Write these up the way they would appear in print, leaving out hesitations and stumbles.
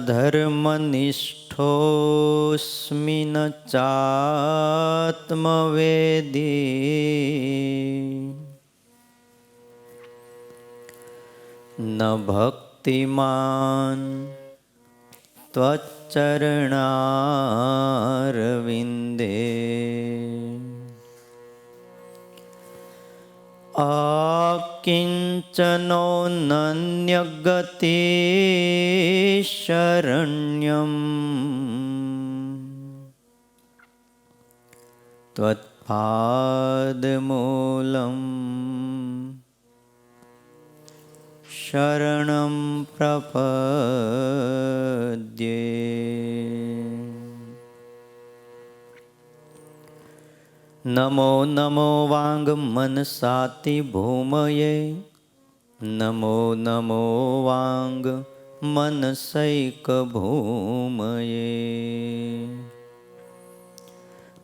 ધર્મનિષ્ઠોऽસ્મિ ન ચાત્મવેદી ન ભક્તિમાન ત્વચ્ચરણારવિંદે આકિંચનો નન્યગતિ શરણ્યમ ત્વત્પાદમૂલં શરણં પ્રપદ્યે. નમો નમો વાંગમનસાતિ ભૂમયે નમો નમો વાંગમનસૈક ભૂમયે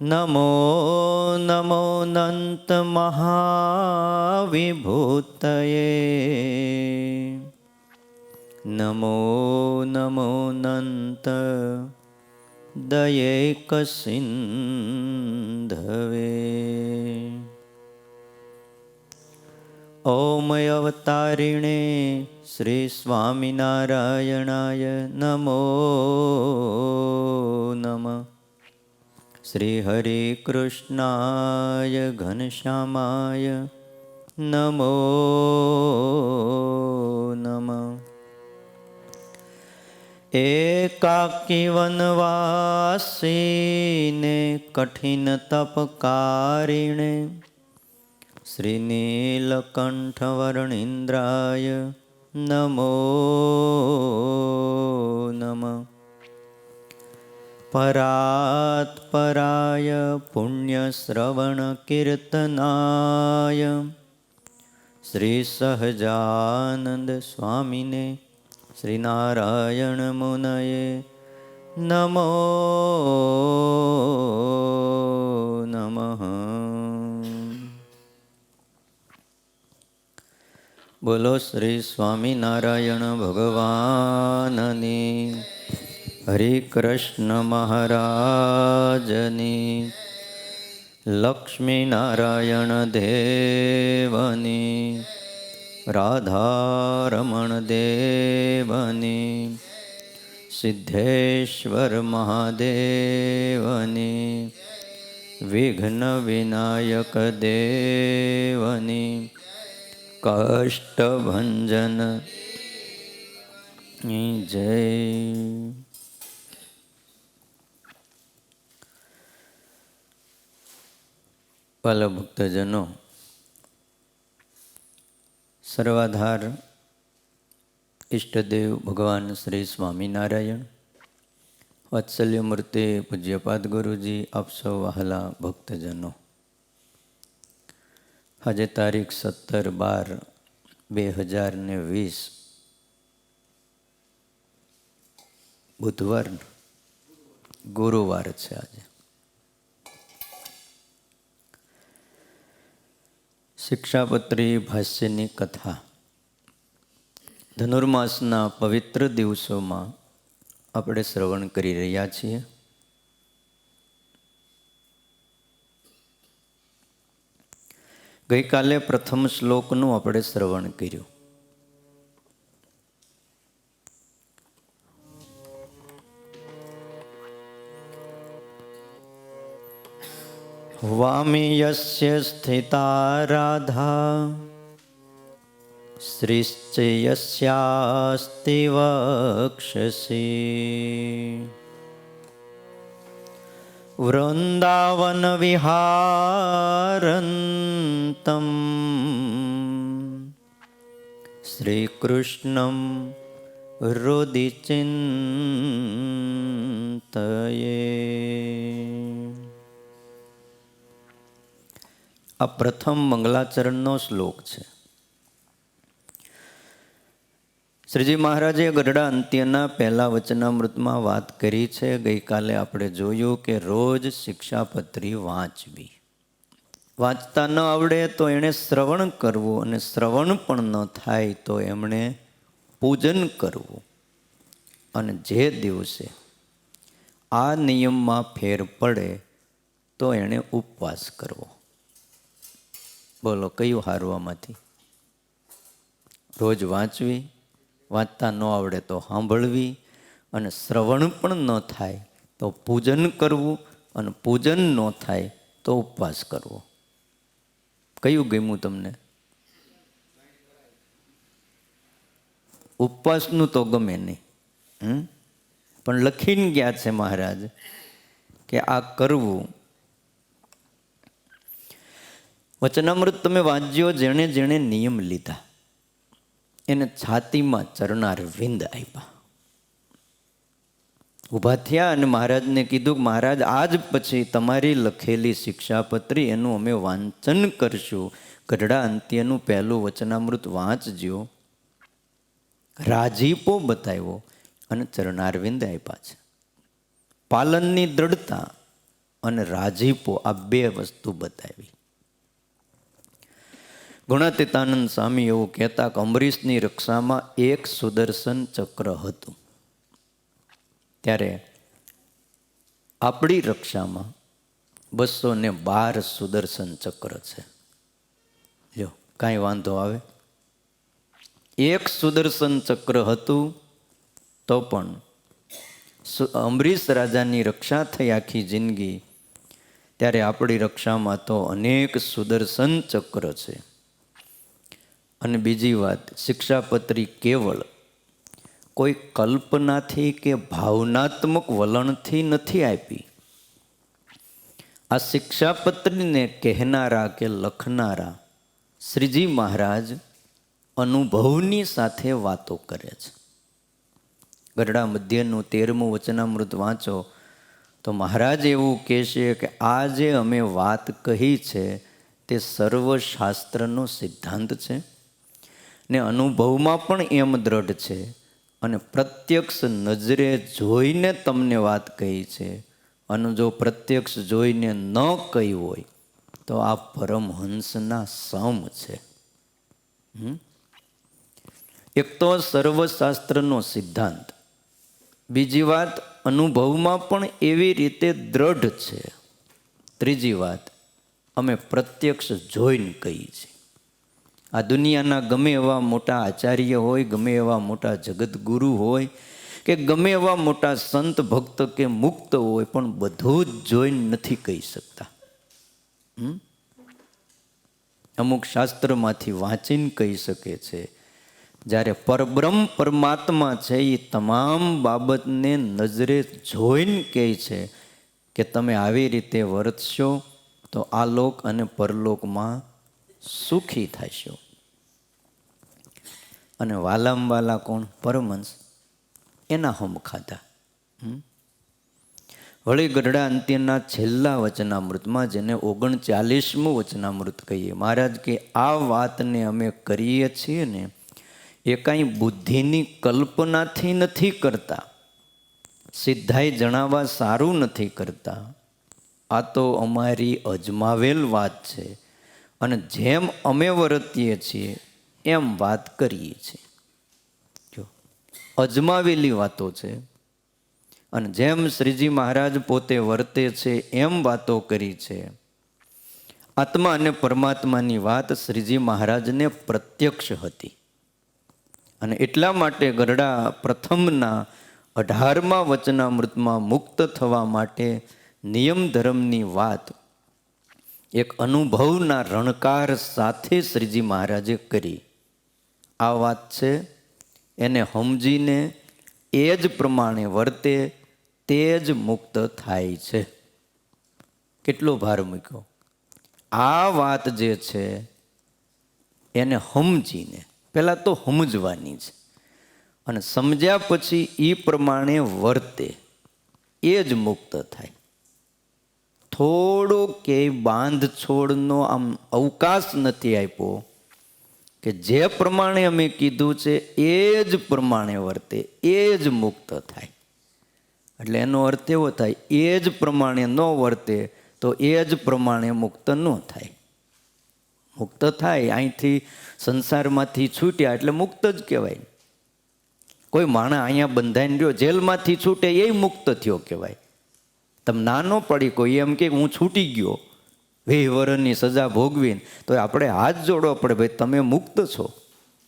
નમો નમો નંત મહાવિભૂતયે નમો નમો નંત દયૈક સિંધવે. ઓમ અવતારિણે શ્રી સ્વામિનારાયણાય નમો નમઃ. શ્રી હરે કૃષ્ણાય ઘનશ્યામાય નમો નમઃ. એકાકી વનવાસીને કઠિન તપકારિણે શ્રી નીલકંઠ વર્ણિન્દ્રાય નમો નમઃ. પરાત્પરાય પુણ્યશ્રવણ કીર્તનાય શ્રી સહજાનંદ સ્વામિને શ્રી નારાયણ મુનયે નમો નમઃ. બોલો શ્રી સ્વામિનારાયણ ભગવાનની, હરે કૃષ્ણ મહારાજની, લક્ષ્મીનારાયણ દેવની, રાધારમણ દેવની, સિદ્ધેશ્વર મહાદેવની, વિઘ્ન વિનાયક દેવની, કષ્ટભંજન જય. વાલા ભક્તજનો, સર્વાધાર ઈષ્ટદેવ ભગવાન શ્રી સ્વામિનારાયણ, વાત્સલ્ય મૂર્તિ પૂજ્યપાદ ગુરુજી, આપ સૌ વહાલા ભક્તજનો, આજે તારીખ 17/12/20 બુધવાર, ગુરુવાર છે. આજે શિક્ષાપત્રી ભાષ્યની કથા ધનુર્માસના પવિત્ર દિવસોમાં આપણે શ્રવણ કરી રહ્યા છીએ. ગઈકાલે પ્રથમ શ્લોકનું આપણે શ્રવણ કર્યું. વામી યસ્ય સ્થિતા રાધા શ્રીશ્ચ યસ્યાસ્તિ વક્ષસી વૃંદાવન વિહારંતમ શ્રીકૃષ્ણમ હૃદિ ચિંતયે. આ પ્રથમ મંગલાચરણનો શ્લોક છે. શ્રીજી મહારાજે ગઢડા અંત્યના પહેલા વચનામૃતમાં વાત કરી છે. ગઈકાલે આપણે જોયું કે રોજ શિક્ષાપત્રી વાંચવી. વાંચતા ન આવડે તો એણે શ્રવણ કરવું, અને શ્રવણ પણ ન થાય તો એમણે પૂજન કરવું. અને જે દિવસે આ નિયમમાં ફેર પડે તો એણે ઉપવાસ કરવો. બોલો કયું હારવામાંથી? રોજ વાંચવી, વાંચતા ન આવડે તો સાંભળવી, અને શ્રવણ પણ ન થાય તો પૂજન કરવું, અને પૂજન ન થાય તો ઉપવાસ કરવો. કયું ગમ્યું તમને? ઉપવાસનું તો ગમે નહીં, પણ લખીને ગયા છે મહારાજ કે આ કરવું. વચનામૃત તમે વાંચજો. જેણે જેણે નિયમ લીધા એને છાતીમાં ચરનાર વિંદ આપ્યા. ઊભા થયા અને મહારાજને કીધું કે મહારાજ આજ પછી તમારી લખેલી શિક્ષાપત્રી એનું અમે વાંચન કરશું. ગઢડા અંત્યનું પહેલું વચનામૃત વાંચજો. રાજીપો બતાવ્યો અને ચરણારવિંદ આપ્યા છે. પાલનની દ્રઢતા અને રાજીપો આ બે વસ્તુ બતાવી. ગુણાતીતાનંદ સ્વામી એવું કહેતા કે અમરીશની રક્ષામાં એક સુદર્શન ચક્ર હતું, ત્યારે આપણી રક્ષામાં 212 સુદર્શન ચક્ર છે. જો કાંઈ વાંધો આવે? એક સુદર્શન ચક્ર હતું તો પણ અમરીશ રાજાની રક્ષા થઈ આખી જિંદગી, ત્યારે આપણી રક્ષામાં તો અનેક સુદર્શન ચક્ર છે. અને બીજી વાત, શિક્ષાપત્રી કેવળ કોઈ કલ્પનાથી કે ભાવનાત્મક વલણથી નથી આપી. આ શિક્ષાપત્રીને કહેનારા કે લખનારા શ્રીજી મહારાજ અનુભવની સાથે વાતો કરે છે. ગઢડા મધ્યનું 13મું વચનામૃત વાંચો તો મહારાજ એવું કહેશે કે આ જે અમે વાત કહી છે તે સર્વશાસ્ત્રનો સિદ્ધાંત છે ને અનુભવમાં પણ એમ દ્રઢ છે, અને પ્રત્યક્ષ નજરે જોઈને તમને વાત કહી છે. અને જો પ્રત્યક્ષ જોઈને ન કહી હોય તો આ પરમહંસના સમ છે. એક તો સર્વશાસ્ત્રનો સિદ્ધાંત, બીજી વાત અનુભવમાં પણ એવી રીતે દ્રઢ છે, ત્રીજી વાત અમે પ્રત્યક્ષ જોઈને કહીએ છીએ. આ દુનિયાના ગમે એવા મોટા આચાર્ય હોય, ગમે એવા મોટા જગતગુરુ હોય, કે ગમે એવા મોટા સંત ભક્ત કે મુક્ત હોય, પણ બધું જ જોઈને નથી કહી શકતા. અમુક શાસ્ત્રમાંથી વાંચીને કહી શકે છે. જ્યારે પરબ્રહ્મ પરમાત્મા છે એ તમામ બાબતને નજરે જોઈને કહે છે કે તમે આવી રીતે વર્તશો તો આ લોક અને પરલોકમાં સુખી થશો. અને વાલામાં વાલા કોણ? પરમહંસ. એના હમ ખાધા. વળી ગઢડા અંત્યના છેલ્લા વચનામૃતમાં, જેને 39મું વચનામૃત કહીએ, મહારાજ કે આ વાતને અમે કરીએ છીએ ને એ કાંઈ બુદ્ધિની કલ્પનાથી નથી કરતા, સિદ્ધાઈ જણાવવા સારું નથી કરતા. આ તો અમારી અજમાવેલ વાત છે, અને જેમ અમે વર્તીએ છીએ એમ વાત કરીએ છીએ. જો અજમાવેલી વાતો છે, અને જેમ શ્રીજી મહારાજ પોતે વર્તે છે એમ વાતો કરી છે. આત્મા અને પરમાત્માની વાત શ્રીજી મહારાજને પ્રત્યક્ષ હતી, અને એટલા માટે ગઢડા પ્રથમના 18મા વચનામૃતમાં મુક્ત થવા માટે નિયમ ધર્મની વાત એક અનુભવના રણકાર સાથે શ્રીજી મહારાજે કરી. આ વાત છે એને સમજીને એ જ પ્રમાણે વર્તે તે જ મુક્ત થાય છે. કેટલો ભાર મૂક્યો! આ વાત જે છે એને સમજીને, પહેલાં તો સમજવાની છે, અને સમજ્યા પછી એ પ્રમાણે વર્તે એ જ મુક્ત થાય. થોડો ક્યાંય બાંધછોડનો આમ અવકાશ નથી આપ્યો કે જે પ્રમાણે અમે કીધું છે એ જ પ્રમાણે વર્તે એ જ મુક્ત થાય. એટલે એનો અર્થ એવો થાય, એ જ પ્રમાણે ન વર્તે તો એ જ પ્રમાણે મુક્ત ન થાય. મુક્ત થાય અહીંથી સંસારમાંથી છૂટ્યા એટલે મુક્ત જ કહેવાય. કોઈ માણસ અહીંયા બંધાઈને રહ્યો, જેલમાંથી છૂટે એ મુક્ત થયો કહેવાય. તમે નાનો પડી કોઈ એમ કે હું છૂટી ગયો 20 વર્ષની સજા ભોગવીને, તો આપણે હાથ જોડવો પડે, ભાઈ તમે મુક્ત છો,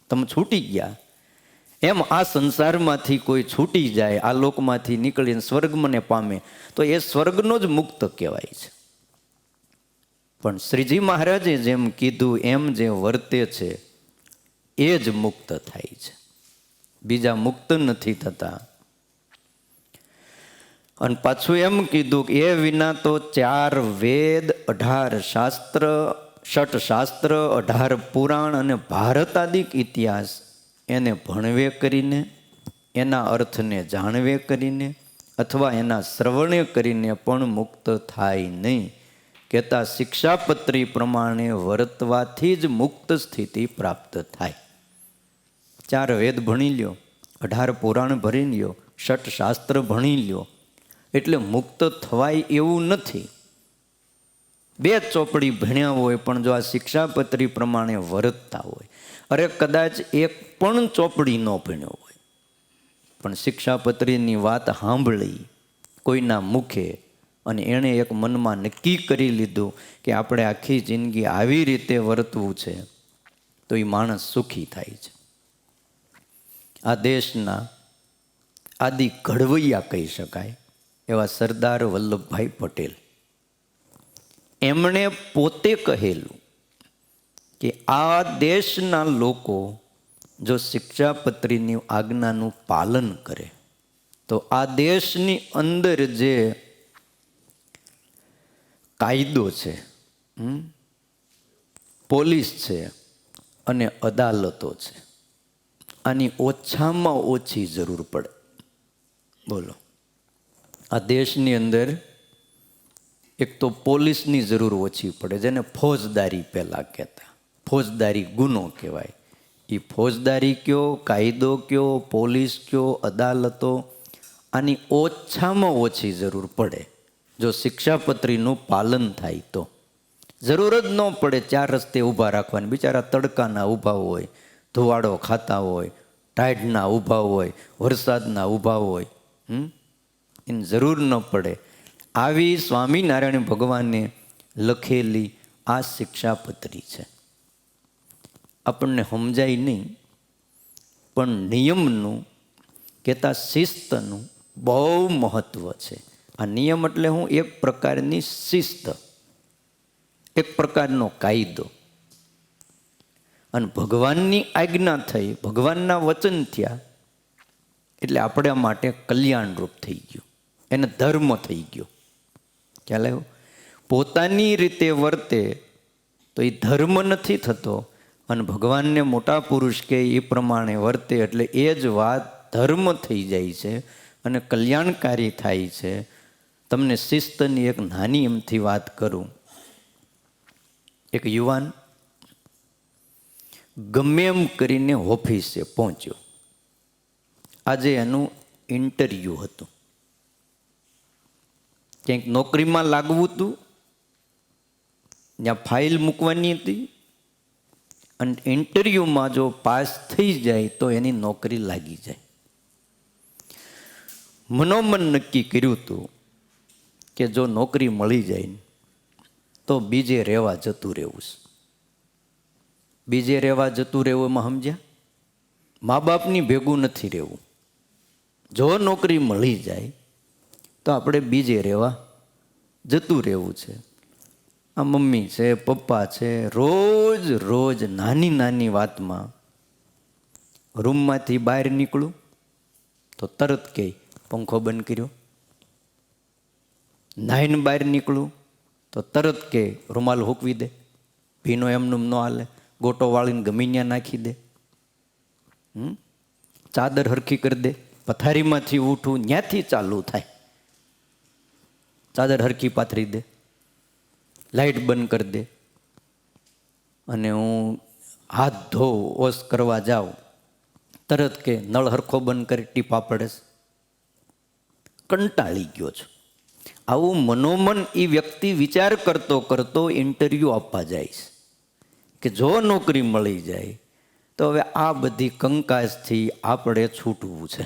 તમે છૂટી ગયા. એમ આ સંસારમાંથી કોઈ છૂટી જાય, આ લોકમાંથી નીકળીને સ્વર્ગને પામે, તો એ સ્વર્ગનો જ મુક્ત કહેવાય છે. પણ શ્રીજી મહારાજે જેમ કીધું એમ જે વર્તે છે એ જ મુક્ત થાય છે, બીજા મુક્ત નથી થતા. અને પાછું એમ કીધું કે એ વિના તો 4 વેદ, 18 શાસ્ત્ર, 6 શાસ્ત્ર, 18 પુરાણ અને ભારતાદિક ઇતિહાસ એને ભણવે કરીને, એના અર્થને જાણવે કરીને અથવા એના શ્રવણે કરીને પણ મુક્ત થાય નહીં. કહેતા શિક્ષાપત્રી પ્રમાણે વર્તવાથી જ મુક્ત સ્થિતિ પ્રાપ્ત થાય. 4 વેદ ભણી લ્યો, 18 પુરાણ ભણી લ્યો, 6 શાસ્ત્ર ભણી લ્યો એટલે મુક્ત થવાય એવું નથી. 2 ચોપડી ભણ્યા હોય પણ જો આ શિક્ષાપત્રી પ્રમાણે વર્તતા હોય, અરે કદાચ એક પણ ચોપડી ન ભણ્યો હોય પણ શિક્ષાપત્રીની વાત સાંભળી કોઈના મુખે અને એણે એક મનમાં નક્કી કરી લીધું કે આપણે આખી જિંદગી આવી રીતે વર્તવું છે, તો એ માણસ સુખી થાય છે. આ દેશના આદિ ઘડવૈયા કહી શકાય એવા સરદાર વલ્લભભાઈ પટેલ, એમણે પોતે કહેલું કે આ દેશના લોકો જો શિક્ષાપત્રીની આજ્ઞાનું પાલન કરે તો આ દેશની અંદર જે કાયદો છે, પોલીસ છે અને અદાલતો છે, આની ઓછામાં ઓછી જરૂર પડે. બોલો, આ દેશની અંદર એક તો પોલીસની જરૂર ઓછી પડે, જેને ફોજદારી પહેલાં કહેતા, ફોજદારી ગુનો કહેવાય. એ ફોજદારી કયો, કાયદો કયો, પોલીસ કયો, અદાલતો, આની ઓછામાં ઓછી જરૂર પડે જો શિક્ષાપત્રીનું પાલન થાય તો. જરૂર જ ન પડે 4 રસ્તે ઊભા રાખવાની, બિચારા તડકાના ઊભા હોય, ધુવાડો ખાતા હોય, ટાઢના ઊભા હોય, વરસાદના ઊભા હોય, એની જરૂર ન પડે. આવી સ્વામિનારાયણ ભગવાને લખેલી આ શિક્ષાપત્રી છે. આપણને સમજાય નહીં પણ નિયમનું કહેતા શિસ્તનું બહુ મહત્વ છે. આ નિયમ એટલે હું એક પ્રકારની શિસ્ત, એક પ્રકારનો કાયદો. અને ભગવાનની આજ્ઞા થઈ, ભગવાનના વચન થયા એટલે આપણા માટે કલ્યાણરૂપ થઈ ગયું, એને ધર્મ થઈ ગયો. ખ્યાલ આવ્યો? પોતાની રીતે વર્તે તો એ ધર્મ નથી થતો, અને ભગવાનને મોટા પુરુષ કે એ પ્રમાણે વર્તે એટલે એ જ વાત ધર્મ થઈ જાય છે અને કલ્યાણકારી થાય છે. તમને શિસ્તની એક નાની એમથી વાત કરું. એક યુવાન ગમે એમ કરીને ઓફિસે પહોંચ્યો. આજે એનું ઇન્ટરવ્યૂ હતું, ક્યાંક નોકરીમાં લાગવું હતું, જ્યાં ફાઇલ મૂકવાની હતી, અને ઇન્ટરવ્યૂમાં જો પાસ થઈ જાય તો એની નોકરી લાગી જાય. મનોમન નક્કી કર્યું હતું કે જો નોકરી મળી જાય તો બીજે રહેવા જતું રહેવું છે. બીજે રહેવા જતું રહેવું એમાં સમજ્યા? મા બાપની ભેગું નથી રહેવું. જો નોકરી મળી જાય તો આપણે બીજે રહેવા જતું રહેવું છે. આ મમ્મી છે, પપ્પા છે, રોજ રોજ નાની નાની વાતમાં રૂમમાંથી બહાર નીકળું તો તરત કહે પંખો બંધ કર્યો. નાહીને બહાર નીકળું તો તરત કે રૂમાલ હૂકવી દે, ભીનો એમનું ન હાલે, ગોટો વાળીને ગમી ત્યાં નાખી દે, ચાદર હરખી કરી દે, પથારીમાંથી ઉઠું ત્યાંથી ચાલુ થાય, ચાદર હરખી પાથરી દે, લાઇટ બંધ કરી દે, અને હું હાથ ધોઉં, વોશ કરવા જાઉં તરત કે નળ હરખો બંધ કરી ટીપા પડે. કંટાળી ગયો છું. આવું મનોમન એ વ્યક્તિ વિચાર કરતો કરતો ઇન્ટરવ્યૂ આપવા જાય છે કે જો નોકરી મળી જાય તો તો હવે આ બધી કંકાસથી આપણે છૂટવું છે.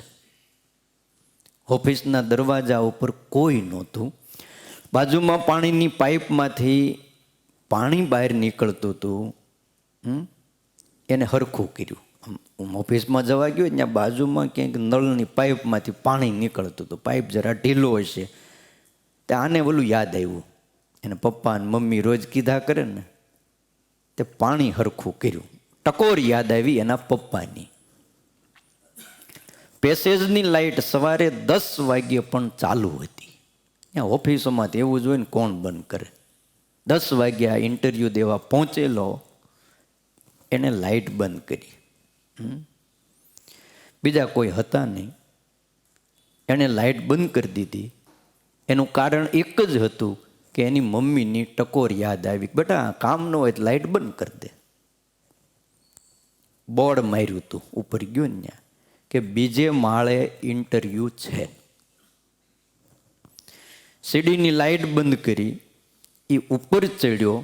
ઓફિસના દરવાજા ઉપર કોઈ નહોતું. બાજુમાં પાણીની પાઇપમાંથી પાણી બહાર નીકળતું હતું. એને હરખું કર્યું. ઓફિસમાં જવા ગયો ત્યાં બાજુમાં ક્યાંક નળની પાઇપમાંથી પાણી નીકળતું હતું. પાઇપ જરા ઢીલો હશે. તે આને ઓલું યાદ આવ્યું. એને પપ્પા અને મમ્મી રોજ કીધા કરે ને, તે પાણી હરખું કર્યું. ટકોર યાદ આવી એના પપ્પાની. પેસેજની લાઇટ સવારે 10 વાગ્યે પણ ચાલુ હતી. ત્યાં ઓફિસોમાં એવું જ હોય ને, કોણ બંધ કરે? 10 વાગ્યા ઇન્ટરવ્યૂ દેવા પહોંચેલો, એને લાઇટ બંધ કરી. બીજા કોઈ હતા નહીં, એણે લાઇટ બંધ કરી દીધી. એનું કારણ એક જ હતું કે એની મમ્મીની ટકોર યાદ આવી, બેટા કામ ન હોય તો લાઇટ બંધ કરી દે. બોર્ડ માર્યું હતું ઉપર ગયો ને ત્યાં કે બીજે માળે ઇન્ટરવ્યૂ છે. સીડીની લાઇટ બંધ કરી, એ ઉપર ચડ્યો.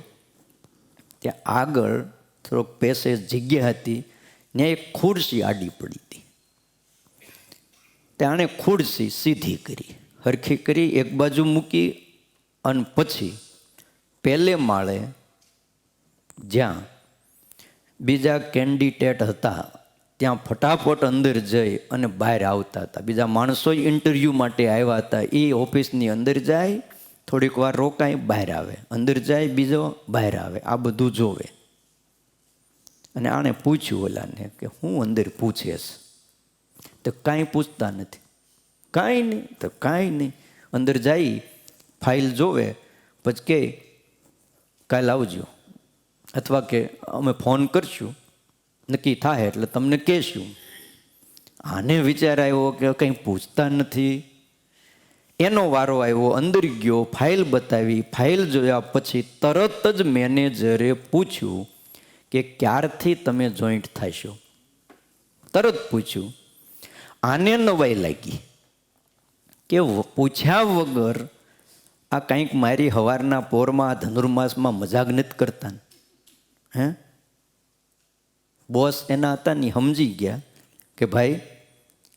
ત્યાં આગળ થોડોક પેસેજ જગ્યા હતી, ત્યાં એક ખુરશી આડી પડી હતી. ત્યાં ખુરશી સીધી કરી, હરખી કરી, એક બાજુ મૂકી અને પછી પહેલે માળે જ્યાં બીજા કેન્ડિડેટ હતા ત્યાં ફટાફટ અંદર જઈ અને બહાર આવતા હતા. બીજા માણસો ઇન્ટરવ્યૂ માટે આવ્યા હતા. એ ઓફિસની અંદર જાય, થોડીક વાર રોકાય, બહાર આવે, અંદર જાય, બીજો બહાર આવે. આ બધું જોવે. અને આણે પૂછ્યું ઓલાને કે હું અંદર પૂછેશ? તો કાંઈ પૂછતા નથી. કાંઈ નહીં. તો કાંઈ નહીં. અંદર જાય, ફાઇલ જોવે, પછી કે કાલે આવજો, અથવા કે અમે ફોન કરશું, નક્કી થાય એટલે તમને કહેશું. આને વિચાર આવ્યો કે કંઈ પૂછતા નથી. એનો વારો આવ્યો, અંદર ગયો, ફાઇલ બતાવી. ફાઇલ જોયા પછી તરત જ મેનેજરે પૂછ્યું કે ક્યારથી તમે જોઈન્ટ થશો? તરત પૂછ્યું. આને નવાઈ લાગી કે પૂછ્યા વગર આ કંઈક મારી હવારના પોરમાં ધનુર્માસમાં મજાક નથી કરતા. હે, બોસ એના હતા ને, સમજી ગયા કે ભાઈ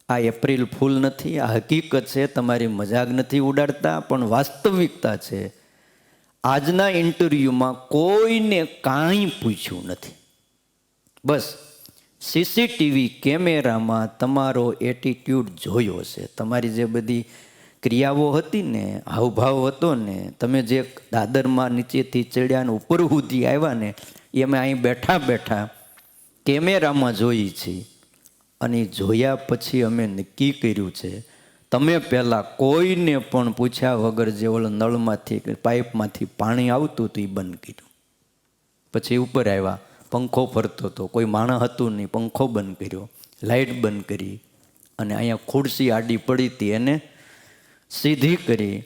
આ એપ્રિલ ફૂલ નથી, આ હકીકત છે, તમારી મજાક નથી ઉડાડતા, પણ વાસ્તવિકતા છે. આજના ઇન્ટરવ્યૂમાં કોઈને કાંઈ પૂછ્યું નથી. બસ સીસીટીવી કેમેરામાં તમારો એટીટ્યૂડ જોયો છે. તમારી જે બધી ક્રિયાઓ હતી ને, હાવભાવ હતો ને, તમે જે દાદરમાં નીચેથી ચડ્યા ને ઉપર સુધી આવ્યા ને, એ અમે અહીં બેઠા બેઠા કેમેરામાં જોઈ છીએ. અને જોયા પછી અમે નક્કી કર્યું છે, તમે પહેલાં કોઈને પણ પૂછ્યા વગર જે ઓલો નળમાંથી પાઇપમાંથી પાણી આવતું હતું એ બંધ કર્યું. પછી ઉપર આવ્યા, પંખો ફરતો હતો, કોઈ માણસ હતું નહીં, પંખો બંધ કર્યો, લાઇટ બંધ કરી, અને અહીંયા ખુરશી આડી પડી હતી એને સીધી કરી.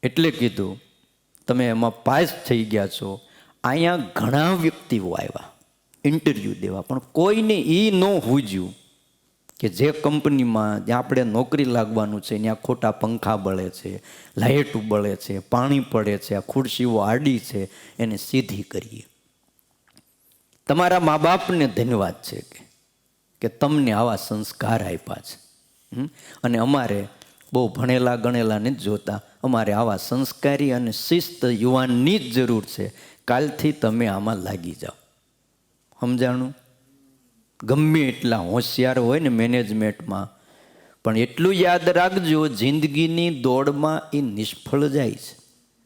એટલે કીધું તમે એમાં પાસ થઈ ગયા છો. અહીંયા ઘણા વ્યક્તિઓ આવ્યા ઇન્ટરવ્યૂ દેવા, પણ કોઈને એ ન સૂઝ્યું કે જે કંપનીમાં જ્યાં આપણે નોકરી લાગવાનું છે ત્યાં ખોટા પંખા બળે છે, લાઇટ બળે છે, પાણી પડે છે, આ ખુરશીઓ આડી છે, એને સીધી કરીએ. તમારા મા બાપને ધન્યવાદ છે કે તમને આવા સંસ્કાર આપ્યા છે. અને અમારે બહુ ભણેલા ગણેલા નથી જોતા, અમારે આવા સંસ્કારી અને શિસ્ત યુવાનની જ જરૂર છે. કાલથી તમે આમાં લાગી જાઓ. સમજાણું? ગમે એટલા હોશિયાર હોય ને મેનેજમેન્ટમાં, પણ એટલું યાદ રાખજો, જિંદગીની દોડમાં એ નિષ્ફળ જાય છે.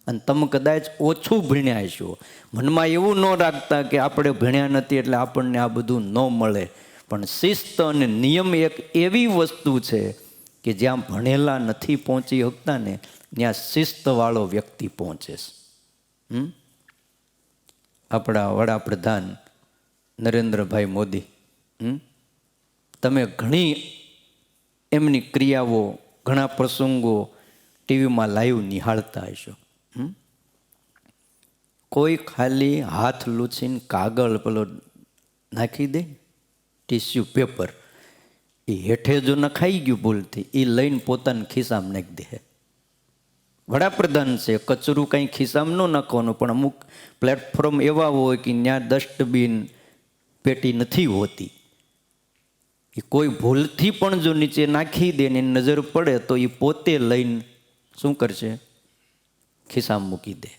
અને તમે કદાચ ઓછું ભણ્યા છો, મનમાં એવું ન રાખતા કે આપણે ભણ્યા નથી એટલે આપણને આ બધું ન મળે. પણ શિસ્ત અને નિયમ એક એવી વસ્તુ છે કે જ્યાં ભણેલા નથી પહોંચી શકતા ને, ત્યાં શિસ્તવાળો વ્યક્તિ પહોંચે છે. આપણા વડાપ્રધાન નરેન્દ્રભાઈ મોદી, તમે ઘણી એમની ક્રિયાઓ, ઘણા પ્રસંગો ટીવીમાં લાઈવ નિહાળતા હશો. કોઈ ખાલી હાથ લૂછીને કાગળ પેલો નાખી દે, ટીસ્યુ પેપર, એ હેઠે જો નખાઈ ગયું ભૂલથી, એ લઈને પોતાના ખિસ્સામાં નાખી દે. વડાપ્રધાન છે, કચરું કંઈ ખિસ્સામાં ન નાખવાનું, પણ અમુક પ્લેટફોર્મ એવા હોય કે ત્યાં ડસ્ટબિન પેટી નથી હોતી. એ કોઈ ભૂલથી પણ જો નીચે નાખી દે ને નજર પડે તો એ પોતે લઈને શું કરશે? ખિસ્સામાં મૂકી દે.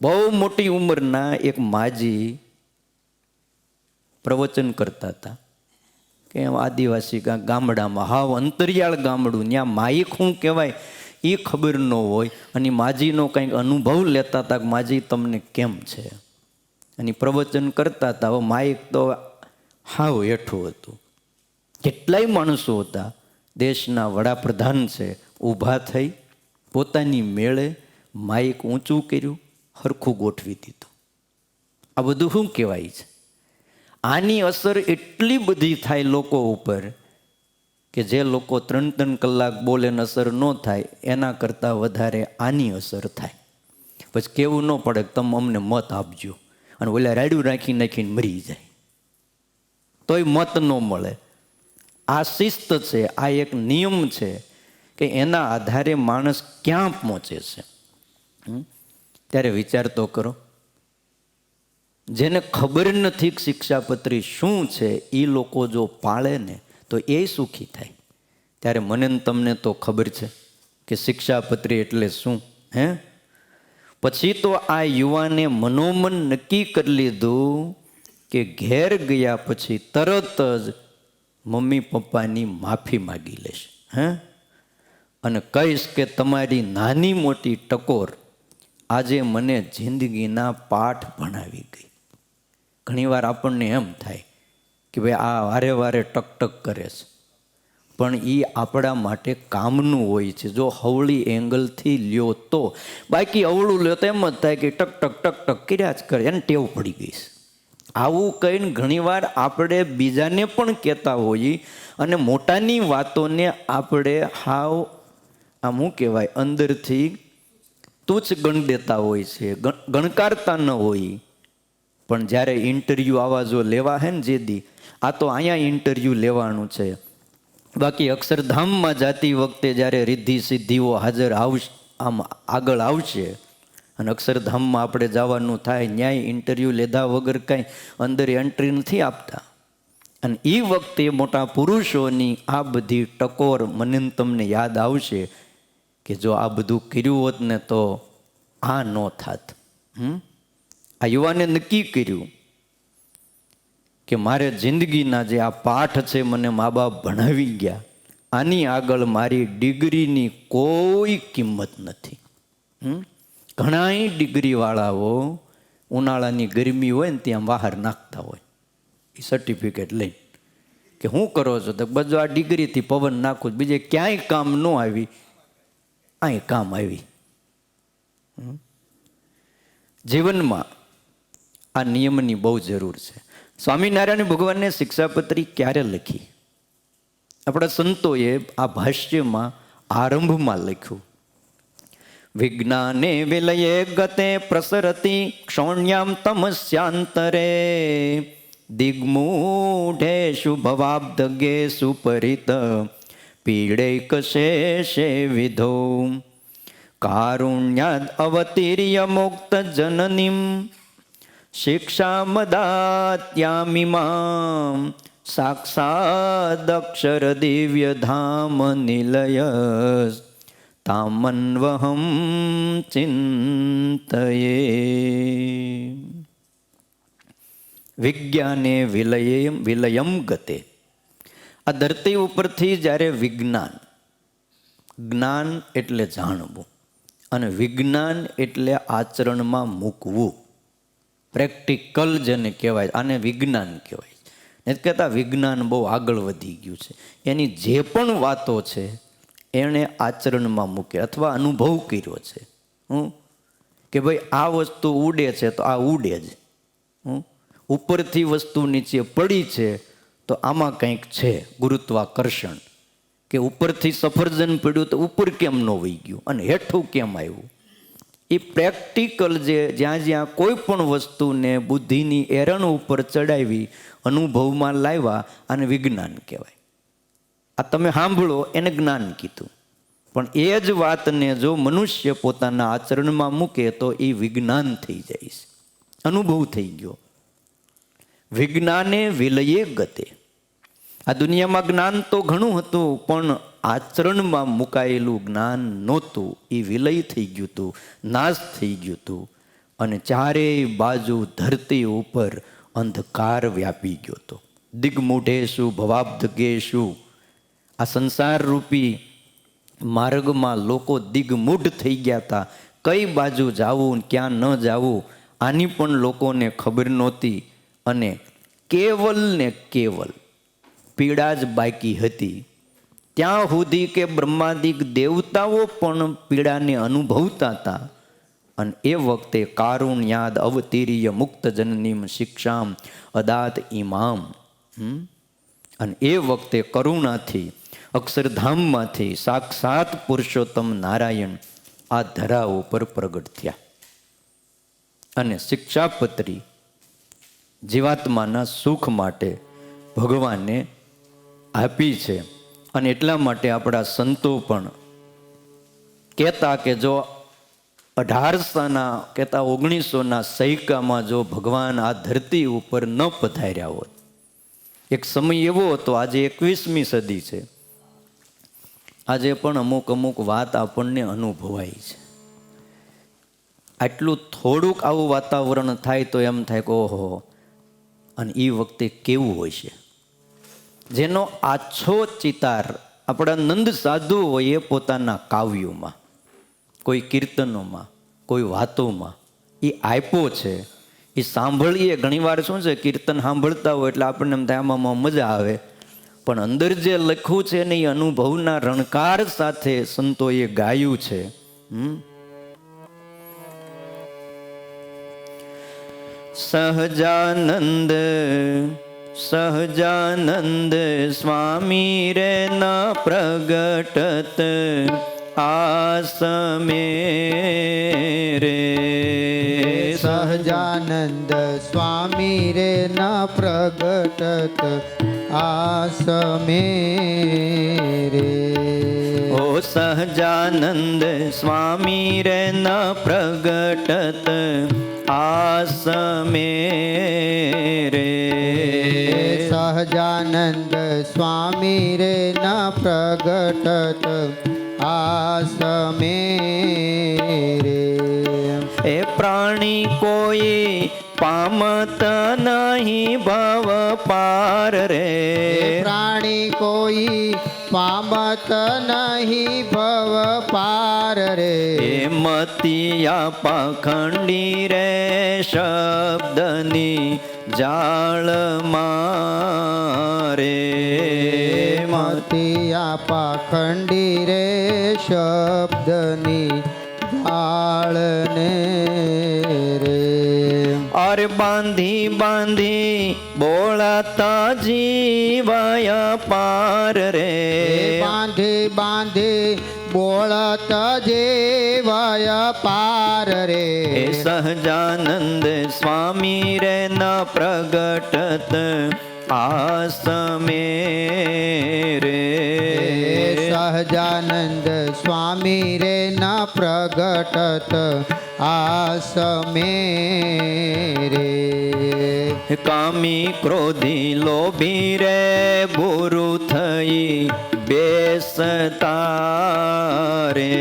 બહુ મોટી ઉંમરના એક માજી પ્રવચન કરતા હતા કે આદિવાસી ગામડામાં, હાવ અંતરિયાળ ગામડું, ત્યાં માઇક શું કહેવાય એ ખબર ન હોય, અને માજીનો કંઈક અનુભવ લેતા હતા કે માજી તમને કેમ છે, અને પ્રવચન કરતા હતા. હવે માઇક તો હાવ હેઠું હતું. કેટલાય માણસો હતા, દેશના વડાપ્રધાન છે, ઊભા થઈ પોતાની મેળે માઇક ઊંચું કર્યું, હરખું ગોઠવી દીધું. આ બધું શું કહેવાય છે? આની અસર એટલી બધી થાય લોકો ઉપર કે જે લોકો 3-3 કલાક બોલે ને અસર ન થાય, એના કરતાં વધારે આની અસર થાય. પછી કેવું ન પડે કે તમે અમને મત આપજો, અને ઓલા રાડ્યું રાખી નાખીને મરી જાય તોય મત ન મળે. આ શિસ્ત છે, આ એક નિયમ છે કે એના આધારે માણસ ક્યાં પહોંચે છે. ત્યારે વિચાર તો કરો. જેને ખબર નથી કે શિક્ષાપત્રી શું છે, એ લોકો જો પાળે ને તો એ સુખી થાય. ત્યારે મને તમને તો ખબર છે કે શિક્ષાપત્રી એટલે શું. પછી તો આ યુવાને મનોમન નક્કી કરી લીધું કે ઘેર ગયા પછી તરત જ મમ્મી પપ્પાની માફી માગી લઈશ, અને કહીશ કે તમારી નાની મોટી ટકોર આજે મને જિંદગીના પાઠ ભણાવી ગઈ. ઘણીવાર આપણને એમ થાય કે ભાઈ આ વારે વારે ટકટક કરે છે, પણ એ આપણા માટે કામનું હોય છે જો હવળી એંગલથી લ્યો તો. બાકી અવળું લ્યો તો એમ જ થાય કે ટક ટક ટક ટક કર્યા જ કરે, એને ટેવ પડી ગઈ છે. આવું કહીને ઘણીવાર આપણે બીજાને પણ કહેતા હોઈએ, અને મોટાની વાતોને આપણે હાવ આમ શું કહેવાય અંદરથી તુચ્છ ગણ દેતા હોય છે, ગણકારતા ન હોય. પણ જ્યારે ઇન્ટરવ્યૂ આવા જો લેવા હે ને જેદી, આ તો અહીંયા ઇન્ટરવ્યૂ લેવાનું છે. બાકી અક્ષરધામમાં જાતી વખતે જ્યારે રિદ્ધિ સિદ્ધિઓ હાજર આવશે, આમ આગળ આવશે, અને અક્ષરધામમાં આપણે જવાનું થાય, ન્યાય ઇન્ટરવ્યૂ લીધા વગર કાંઈ અંદર એન્ટ્રી નથી આપતા. અને એ વખતે મોટા પુરુષોની આ બધી ટકોર મને તમને યાદ આવશે કે જો આ બધું કર્યું હોત ને તો આ ન થાત. આ યુવાને નક્કી કર્યું કે મારે જિંદગીના જે આ પાઠ છે મને મા બાપ ભણાવી ગયા, આની આગળ મારી ડિગ્રીની કોઈ કિંમત નથી. ઘણાય ડિગ્રીવાળાઓ ઉનાળાની ગરમી હોય ને ત્યાં બહાર નાખતા હોય એ સર્ટિફિકેટ લઈ કે શું કરો છો, તો બધું આ ડિગ્રીથી પવન નાખું, બીજે ક્યાંય કામ ન આવી, અહીં કામ આવી. જીવનમાં આ નિયમની બહુ જરૂર છે. સ્વામિનારાયણ ભગવાનને શિક્ષાપત્રી ક્યારે લખી? આપણા સંતોએ આ ભાષ્યમાં આરંભમાં લખ્યું, વિજ્ઞાને વિલયે ગતે પ્રસરતી ક્ષોણ્યામ તમસ્યાંતરે દિગ્મૂઢેષુ ભવાબ્દગેષુ પરિત પીડૈકશેષે વિધો કારુણ્યાદ અવતીર્ય મુક્ત જનનીમ શિક્ષામદાત્યામિમામ સાક્ષાદક્ષર દિવ્ય ધામ નિલય તામન્વહમ ચિંતયે. વિજ્ઞાને વિલયમ ગતે. આ ધરતી ઉપરથી જ્યારે વિજ્ઞાન, જ્ઞાન એટલે જાણવું, અને વિજ્ઞાન એટલે આચરણમાં મૂકવું, પ્રેક્ટિકલ જેને કહેવાય, આને વિજ્ઞાન કહેવાય. નથી કહેતા વિજ્ઞાન બહુ આગળ વધી ગયું છે. એની જે પણ વાતો છે એણે આચરણમાં મૂકે અથવા અનુભવ કર્યો છે. કે ભાઈ આ વસ્તુ ઉડે છે તો આ ઉડે જ, ઉપરથી વસ્તુ નીચે પડી છે તો આમાં કંઈક છે, ગુરુત્વાકર્ષણ. કે ઉપરથી સફરજન પડ્યું તો ઉપર કેમ ન વહી ગયું અને હેઠું કેમ આવ્યું. એ પ્રેક્ટિકલ જે જ્યાં જ્યાં કોઈ પણ વસ્તુને બુદ્ધિની એરણ ઉપર ચડાવી અનુભવમાં લાવ્યા અને વિજ્ઞાન કહેવાય. આ તમે સાંભળો એને જ્ઞાન કીધું, પણ એ જ વાતને જો મનુષ્ય પોતાના આચરણમાં મૂકે તો એ વિજ્ઞાન થઈ જાય છે, અનુભવ થઈ ગયો. વિજ્ઞાને વિલયે ગતે. આ દુનિયામાં જ્ઞાન તો ઘણું હતું, પણ આચરણમાં મુકાયેલું જ્ઞાન નહોતું. એ વિલય થઈ ગયું હતું, નાશ થઈ ગયું હતું. અને ચારેય બાજુ ધરતી ઉપર અંધકાર વ્યાપી ગયો હતો. દિગ્મૂઢેશું ભવાબ્ધકેશું, આ સંસાર રૂપી માર્ગમાં લોકો દિગ્મૂઢ થઈ ગયા હતા. કઈ બાજુ જવું ક્યાં ન જવું આની પણ લોકોને ખબર નહોતી. અને કેવલ ને કેવલ પીડા જ બાકી હતી. ત્યાં સુધી કે બ્રહ્માદિક દેવતાઓ પણ પીડાને અનુભવતા હતા. અને એ વખતે કારુણ્યાદ અવતીર્ય મુક્ત જનનીમ શિક્ષામ અદાત ઇમામ. અને એ વખતે કરુણાથી અક્ષરધામમાંથી સાક્ષાત પુરુષોત્તમ નારાયણ આ ધરા ઉપર પ્રગટ થયા. અને શિક્ષાપત્રી જીવાત્માના સુખ માટે ભગવાને આપી છે. અને એટલા માટે આપણા સંતો પણ કહેતા કે જો 1800ના કહેતા 1900ના સૈકામાં જો ભગવાન આ ધરતી ઉપર ન પધાર્યા હોત. એક સમય એવો હતો, આજે 21મી સદી છે, આજે પણ અમુક વાત આપણને અનુભવાય છે. આટલું થોડુંક આવું વાતાવરણ થાય તો એમ થાય કે ઓહો, અને એ વખતે કેવું હોય છે. જેનો આછો ચિતાર આપણા નંદ સાધુ હોય એ પોતાના કાવ્યોમાં, કોઈ કીર્તનોમાં, કોઈ વાતોમાં એ આપ્યો છે. એ સાંભળીએ ઘણીવાર શું છે, કીર્તન સાંભળતા હોય એટલે આપણને એમ થાય આમાં મજા આવે, પણ અંદર જે લખ્યું છે ને એ અનુભવના રણકાર સાથે સંતોએ ગાયું છે. સહજાનંદ સહજાનંદ સ્વામી રે ન પ્રગટત આસમે રે. સહજાનંદ સ્વામી રે ન પ્રગટત આસમે રે. ઓ સહજાનંદ સ્વામી રે ન પ્રગટત આસમે રે. સહજાનંદ સ્વામી રે ન પ્રગટત આસમે રે. એ પ્રાણી કોઈ પામત નહીં ભવ પાર રે. પ્રાણી કોઈ પામત નહીં ભવ પાર રે. એ મતિયા પાખંડી રે શબ્દની જાળ મારે. મતિયા પાખંડી રે શબ્દની જાળને રે. અરે બાંધી બાંધી બોળાતા જીવાય પાર રે. બાંધી બાંધી બોળત જેવાય પાર રે. સહજાનંદ સ્વામી રે ન પ્રગટત આસમે રે. સહજાનંદ સ્વામી રે ન પ્રગટત આસમે રે. કામી ક્રોધી લોભી રે ગુરુ થઈ બેસતા રે.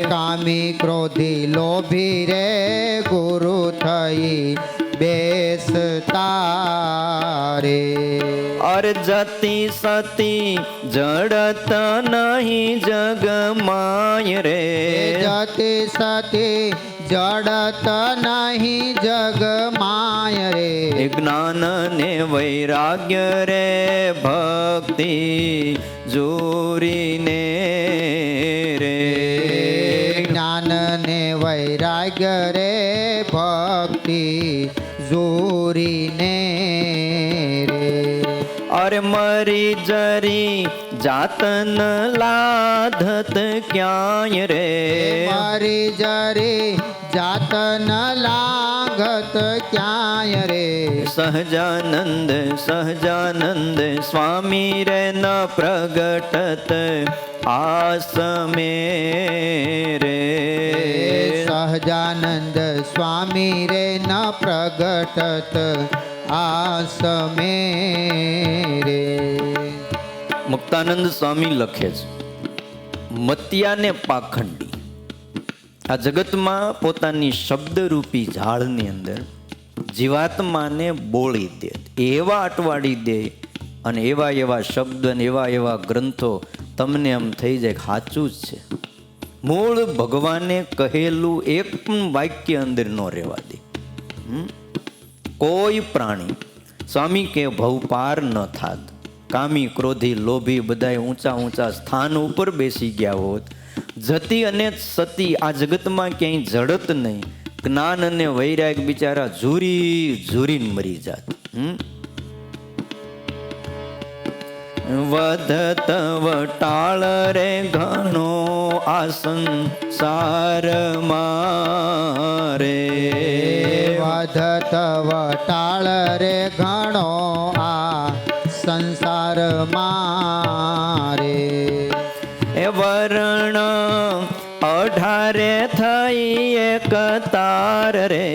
કામી ક્રોધી લોભી રે ગુરુ થઈ બેસતા રે. અર જતી સતી જડત નહીં જગમાય રે. જતી સતી જડત નહીં જગમાય રે. જ્ઞાન ને વૈરાગ્ય રે ભક્તિ જોરીને રે. જ્ઞાન ને વૈરાગ્ય રે ભક્તિ જોરીને રે. અરે મરી જરી જાતન લાધત ક્યાંય રે. મારી જરી જાતન લાગત ક્યાંય રે. સહજાનંદ સહજાનંદ સ્વામી રે ન પ્રગટત આસમે રે. સહજાનંદ સ્વામી રે ન પ્રગટત આસમે રે. મુક્તાનંદ સ્વામી લખે છે, મતિયાને પાખંડી આ જગતમાં પોતાની શબ્દરૂપી ઝાડની અંદર જીવાત્માને બોળી દે, એવા અટવાડી દે અને એવા એવા શબ્દ અને એવા એવા ગ્રંથો તમને એમ થઈ જાય સાચું જ છે. મૂળ ભગવાને કહેલું એક પણ વાક્ય અંદર ન રહેવા દે. કોઈ પ્રાણી સ્વામી કે ભવ પાર ન થાત. કામી ક્રોધી લોભી બધાય ઊંચા ઊંચા સ્થાન ઉપર બેસી ગયા હોત, જતી અને સતી આ જગતમાં ક્યાંય જડત નહીં, જ્ઞાન અને વૈરાગ બિચારા ઝૂરી ઝૂરીને મરી જાત. વધત વટાળ રે ઘણો આ સંસારમાં રે. વધત વટાળ રે ઘણો આ સંસારમાં રે. એ વરણ 18 થઈ એક તાર રે.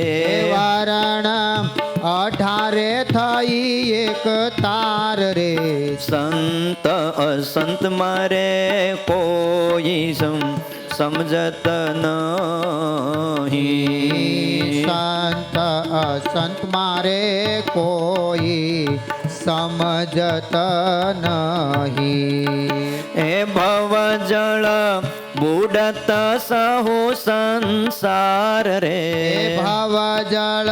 વરણ 18 થઈ એક તાર રે. સંત અસંત મારે કોઈ સમજત નહીં. સંત અસંત મારે કોઈ સમજત નહીં. એ ભવ જળ બુડત સહુ સંસાર રે. ભવ જળ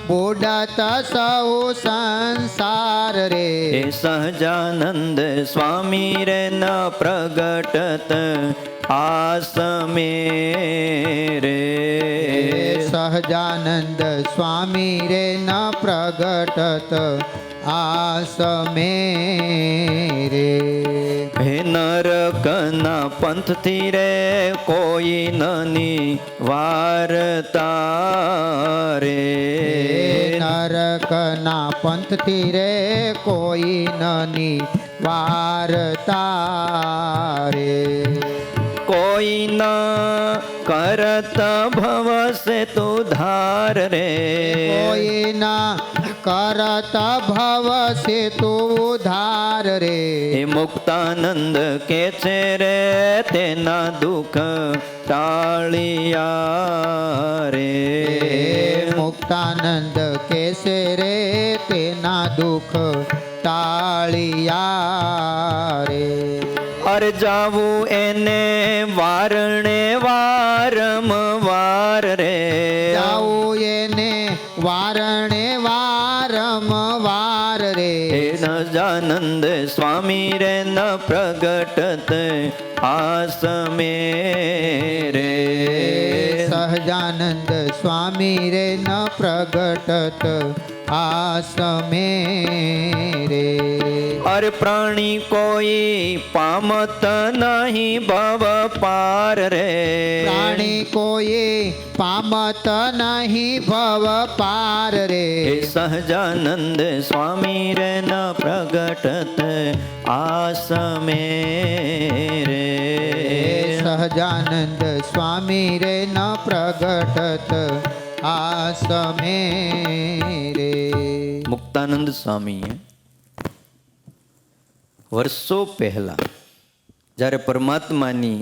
બુડત સૌ સંસાર રે. એ સહજાનંદ સ્વામી રે ન પ્રગટત આસમે રે. સહજાનંદ સ્વામી રે ન પ્રગટત આસમે રે. હે નરકના પંથથી રે કોઈ નની વારતા રે. નરકના પંથથી રે કોઈ નની વારતા રે. કોઈ ન કરત ભવસે તુ ધાર રે. કોઈ ના કરત ભવ સેતુ ઉધાર રે. એ મુક્તાનંદ કે છે રે તેના દુઃખ ટાળિયા રે. મુક્તાનંદ કેસે રે તેના દુઃખ ટાળિયા રે. અરે જાવું એને વારણે વારંવાર રે. જાવું એને વારણે વારંવાર રે. હે સહજાનંદ સ્વામી રે ન પ્રગટત આસમે રે. સહજાનંદ સ્વામી રે ન પ્રગટત આસમે રે. અરે પ્રાણી કોઈ પામત નહીં ભવ પાર રે. પ્રાણી કોઈ પામત નહીં ભવ પાર રે. હે સહજાનંદ સ્વામી રે ન પ્રગટત આસમે રે. સહજાનંદ સ્વામી રે ન પ્રગટત આસમે રે. મુક્તાનંદ સ્વામીએ વર્ષો પહેલા જ્યારે પરમાત્માની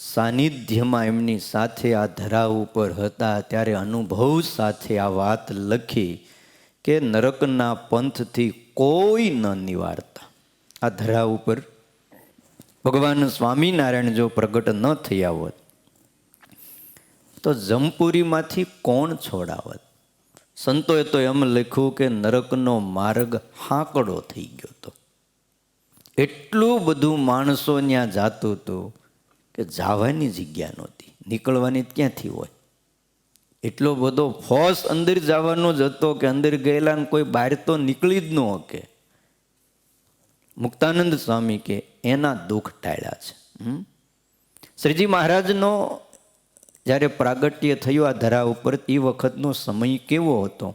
સાનિધ્યમાં એમની સાથે આ ધરા ઉપર હતા ત્યારે અનુભવ સાથે આ વાત લખી કે નરકના પંથથી કોઈ ન નિવારતા. આ ધરા ઉપર ભગવાન સ્વામિનારાયણ જો પ્રગટ ન થયા હોત તો જમપુરીમાંથી કોણ છોડાવત. સંતોએ તો એમ લખ્યું કે નરકનો માર્ગ હાંકડો થઈ ગયો હતો. એટલું બધું માણસો ત્યાં જાતું હતું કે જવાની જગ્યા નહોતી, નીકળવાની ક્યાંથી હોય. એટલો બધો ફોર્સ અંદર જવાનો જ હતો કે અંદર ગયેલા ને કોઈ બહાર તો નીકળી જ ન શકે. મુક્તાનંદ સ્વામી કે એના દુઃખ ટાળ્યા છે. શ્રીજી મહારાજનો જ્યારે પ્રાગટ્ય થયું આ ધરા ઉપર એ વખતનો સમય કેવો હતો.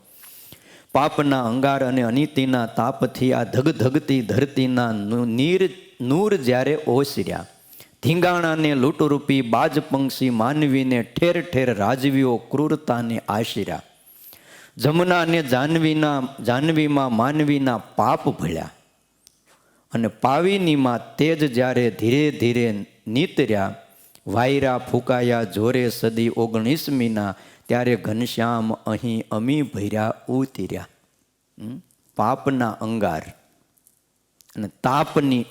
પાપના અંગાર અને અનિતિના તાપથી આ ધગધગતી ધરતીના નૂર જ્યારે ઓસર્યા, ધીંગાણાને લૂંટરૂપી બાજ પંક્ષી માનવીને ઠેર ઠેર રાજવીઓ ક્રૂરતાને આશર્યા. જમુના અને જાહ્નવીમાં માનવીના પાપ ભળ્યા અને પાવિનીમાં તેજ જ્યારે ધીરે ધીરે નીતર્યા, વાયરા ફૂંકાયા જોરે સદી 19મીના, ત્યારે ઘનશ્યામ અહીં અમી ભર્યા ઉતર્યા. પાપના અંગાર અને તાપની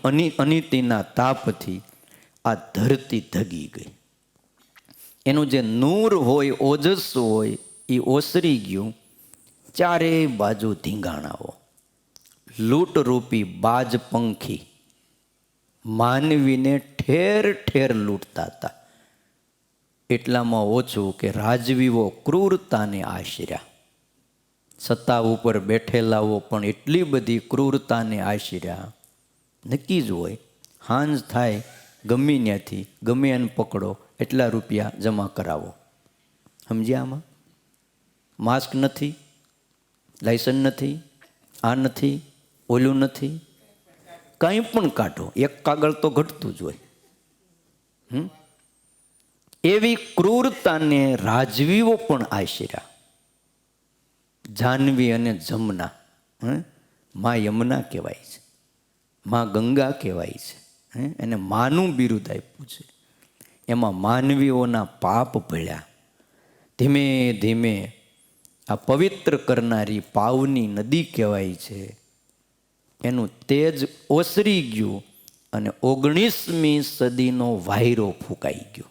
અનિતિના તાપથી આ ધરતી ધગી ગઈ. એનું જે નૂર હોય, ઓજસ હોય, એ ઓસરી ગયું. ચારેય બાજુ ધીંગાણાઓ, લૂંટરૂપી બાજ પંખી માનવીને ઠેર ઠેર લૂંટતા હતા. એટલામાં ઓછું કે રાજવીઓ ક્રૂરતાને આશર્યા. સત્તા ઉપર બેઠેલાઓ પણ એટલી બધી ક્રૂરતાને આશર્યા. નક્કી જ હોય, હાંજ થાય ગમે ત્યાંથી ગમે એને પકડો, એટલા રૂપિયા જમા કરાવો. સમજ્યા? આમાં માસ્ક નથી, લાયસન્સ નથી, આ નથી, ઓલું નથી, કંઈ પણ કાઢો, એક કાગળ તો ઘટતું જ હોય. એવી ક્રૂરતાને રાજવીઓ પણ આશર્યા. જાહ્નવી અને જમના, માં યમુના કહેવાય છે, માં ગંગા કહેવાય છે, એને માનું બિરુદ આપ્યું છે. એમાં માનવીઓના પાપ ભળ્યા. ધીમે ધીમે આ પવિત્ર કરનારી પાવની નદી કહેવાય છે, એનું તેજ ઓસરી ગયું અને 19મી સદીનો વાયરો ફૂંકાઈ ગયો.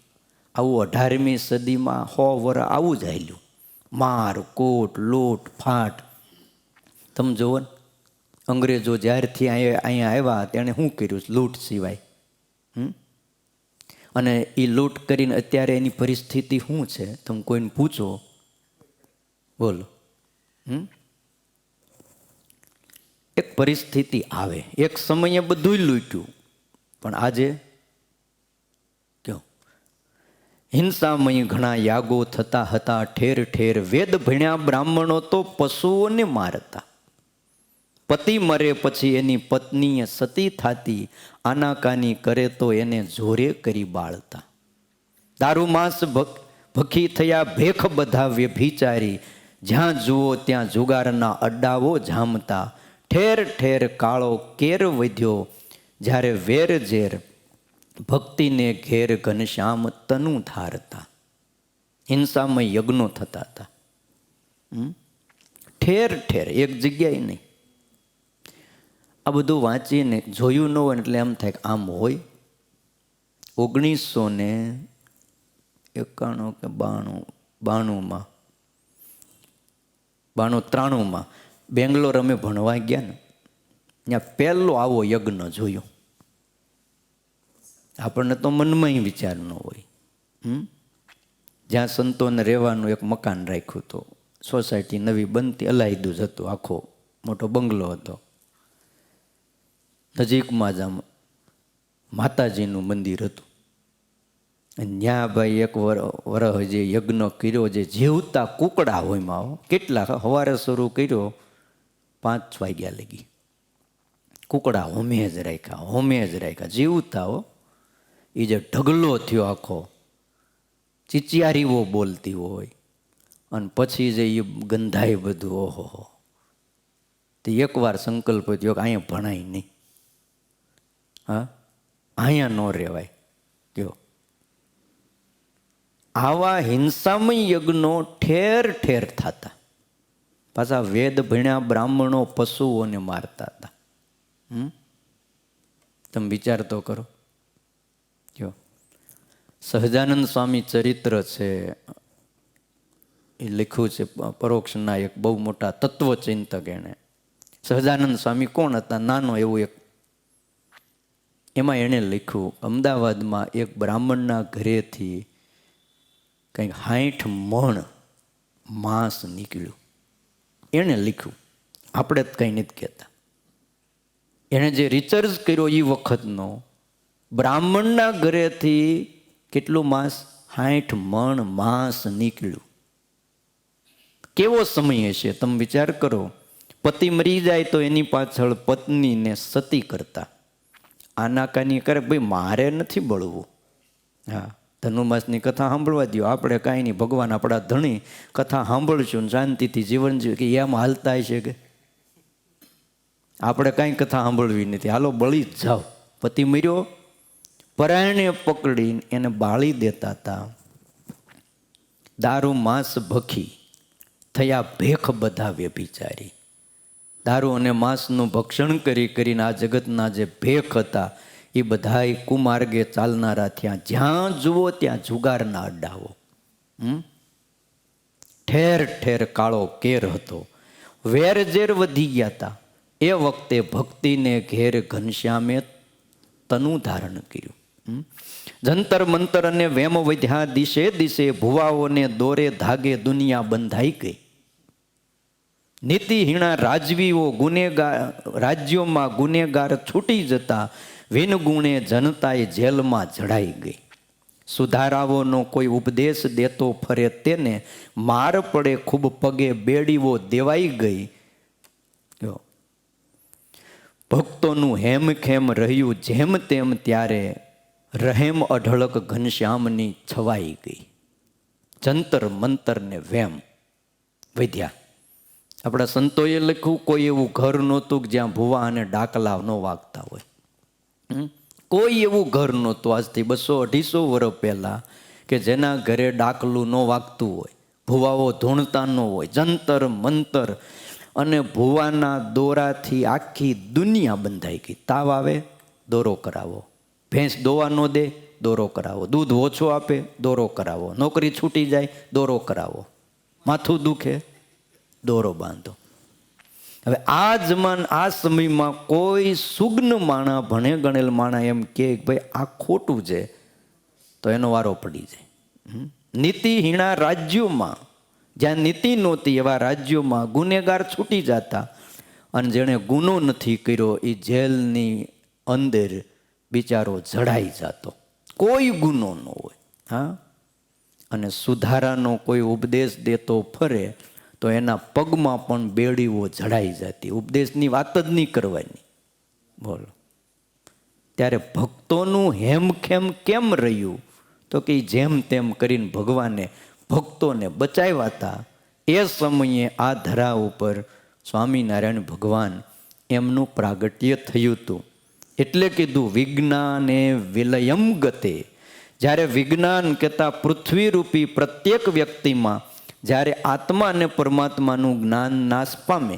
આવું 18મી સદીમાં 100 વર્ષ આવું જ હાલ્યું. માર કોટ લોટ ફાટ. તમે જુઓ ને, અંગ્રેજો જ્યારથી અહીંયા આવ્યા તેણે શું કર્યું? લૂંટ સિવાય. અને એ લૂંટ કરીને અત્યારે એની પરિસ્થિતિ શું છે? તમે કોઈને પૂછો, બોલો. એક પરિસ્થિતિ આવે, એક સમયે બધું લૂંટ્યું, પણ આજે કયો? હિંસામય ઘણા યાગો થતા હતા ઠેર ઠેર. વેદ ભણ્યા બ્રાહ્મણો તો પશુઓને મારતા. પતિ મરે પછી એની પત્નીએ સતી થાતી, આનાકાની કરે તો એને જોરે કરી બાળતા. દારૂ માંસ ભખી થયા ભેખ બધા વ્યભિચારી, જ્યાં જુઓ ત્યાં જુગારના અડ્ડાઓ જામતા. ઠેર ઠેર કાળો કેર વધ્યો, જ્યારે વેર ઝેર ભક્તિને ઘેર ઘનશ્યામ તનુ ધારતા. હિંસામય યજ્ઞો થતા હતા ઠેર ઠેર, એક જગ્યાએ નહીં. આ બધું વાંચીને જોયું ન હોય એટલે એમ થાય કે આમ હોય. 1991 કે 92 બેંગ્લોર અમે ભણવા ગયા ને, ત્યાં પહેલો આવો યજ્ઞ જોયો. આપણને તો મનમાં વિચાર ન હોય. જ્યાં સંતોને રહેવાનું એક મકાન રાખ્યું હતું, સોસાયટી નવી બનતી, અલાયદું જ હતું, આખો મોટો બંગલો હતો. નજીકમાં જ આમ માતાજીનું મંદિર હતું. અને ત્યાં ભાઈ એક વરહ જે યજ્ઞ કર્યો, જે જીવતા કુકડા હોય માં, કેટલા સવારે શરૂ કર્યો 5 વાગ્યા લગી. કુકડા હોમે જ રાખ્યા, જીવતા હો. એ જે ઢગલો થયો આખો, ચિચિયારીઓ બોલતી હોય, અને પછી જે એ ગંધાય બધું, ઓહો. તે એકવાર સંકલ્પ થયો કે અહીંયા ભણાય નહીં, હા અહીંયા ન રહેવાય. કયો આવા હિંસામય યજ્ઞો ઠેર ઠેર થતા. પાછા વેદ ભણ્યા બ્રાહ્મણો પશુઓને મારતા હતા. તમે વિચાર તો કરો. કયો સહજાનંદ સ્વામી ચરિત્ર છે, એ લખ્યું છે પરોક્ષના એક બહુ મોટા તત્વચિંતક. એણે સહજાનંદ સ્વામી કોણ હતા? નાનો એવું એક, એમાં એણે લખ્યું અમદાવાદમાં એક બ્રાહ્મણના ઘરેથી કંઈક 60 મણ માંસ નીકળ્યું. એણે લખ્યું, આપણે જ કંઈ નથી કહેતા. એણે જે રિસર્ચ કર્યો એ વખતનો, બ્રાહ્મણના ઘરેથી કેટલું માંસ? 60 મણ માંસ નીકળ્યું. કેવો સમય હશે તમે વિચાર કરો. પતિ મરી જાય તો એની પાછળ પત્નીને સતી કરતા. આનાકાની કરે, ભાઈ મારે નથી બળવું, હા ધનુમાસની કથા સાંભળવા દો, આપણે કાંઈ નહીં, ભગવાન આપણા ધણી, કથા સાંભળશું ને શાંતિથી જીવન જીવ. કે એમ હાલતા છે કે આપણે કાંઈ કથા સાંભળવી નથી, હાલો બળી જ જાઓ. પતિ મર્યો, પરાયણે પકડીને એને બાળી દેતા હતા. દારૂ માંસ ભખી થયા ભેખ બધા વ્યભિચારી. દારૂ અને માંસનું ભક્ષણ કરી કરીને આ જગતના જે ભેખ હતા એ બધાય કુમાર્ગે ચાલનારા થયા. જ્યાં જુઓ ત્યાં જુગારના અડ્ડાઓ. ઠેર ઠેર કાળો કેર હતો. વેરઝેર વધી ગયા હતા. એ વખતે ભક્તિને ઘેર ઘનશ્યામે તનુ ધારણ કર્યું. જંતર મંતર અને વેમ વધ્યા દિશે દિશે, ભુવાઓને દોરે ધાગે દુનિયા બંધાઈ ગઈ. નીતિહીણા રાજવીઓ ગુનેગાર રાજ્યોમાં ગુનેગાર છૂટી જતા, વિનગુણે જનતાએ જેલમાં જડાઈ ગઈ. સુધારાઓનો કોઈ ઉપદેશ દેતો ફરે તેને, માર પડે ખૂબ પગે બેડીઓ દેવાઈ ગઈ. ભક્તોનું હેમખેમ રહ્યું જેમ તેમ, ત્યારે રહેમ અઢળક ઘનશ્યામની છવાઈ ગઈ. જંતર મંતર ને વેમ વધ્યા. આપણા સંતોએ લખ્યું, કોઈ એવું ઘર નહોતું કે જ્યાં ભુવા અને ડાકલા ન વાગતા હોય. કોઈ એવું ઘર નહોતું આજથી 200-250 વર્ષ પહેલાં કે જેના ઘરે ડાકલું ન વાગતું હોય, ભુવાઓ ધૂણતા ન હોય. જંતર મંતર અને ભુવાના દોરાથી આખી દુનિયા બંધાઈ ગઈ. તાવ આવે, દોરો કરાવો. ભેંસ દોવા ન દે, દોરો કરાવો. દૂધ ઓછો આપે, દોરો કરાવો. નોકરી છૂટી જાય, દોરો કરાવો. માથું દુખે, દોરો બાંધો. હવે આ સમયમાં કોઈ સુગ્ન માણા, ભણે ગણેલ માણા એમ કે ભાઈ આ ખોટું છે, તો એનો વારો પડી જાય. નીતિહીણા રાજ્યોમાં, જ્યાં નીતિ નહોતી એવા રાજ્યોમાં ગુનેગાર છૂટી જતા, અને જેણે ગુનો નથી કર્યો એ જેલની અંદર બિચારો જડાઈ જતો. કોઈ ગુનો ન હોય. હા, અને સુધારાનો કોઈ ઉપદેશ દેતો ફરે તો એના પગમાં પણ બેડીઓ જડાઈ જતી. ઉપદેશની વાત જ નહીં કરવાની. બોલો, ત્યારે ભક્તોનું હેમખેમ કેમ રહ્યું? તો કે જેમ તેમ કરીને ભગવાને ભક્તોને બચાવ્યા હતા. એ સમયે આ ધરા ઉપર સ્વામિનારાયણ ભગવાન એમનું પ્રાગટ્ય થયું હતું. એટલે કીધું વિજ્ઞાને વિલયમ ગતે. જ્યારે વિજ્ઞાન કહેતા પૃથ્વીરૂપી પ્રત્યેક વ્યક્તિમાં જ્યારે આત્મા અને પરમાત્માનું જ્ઞાન નાશ પામે,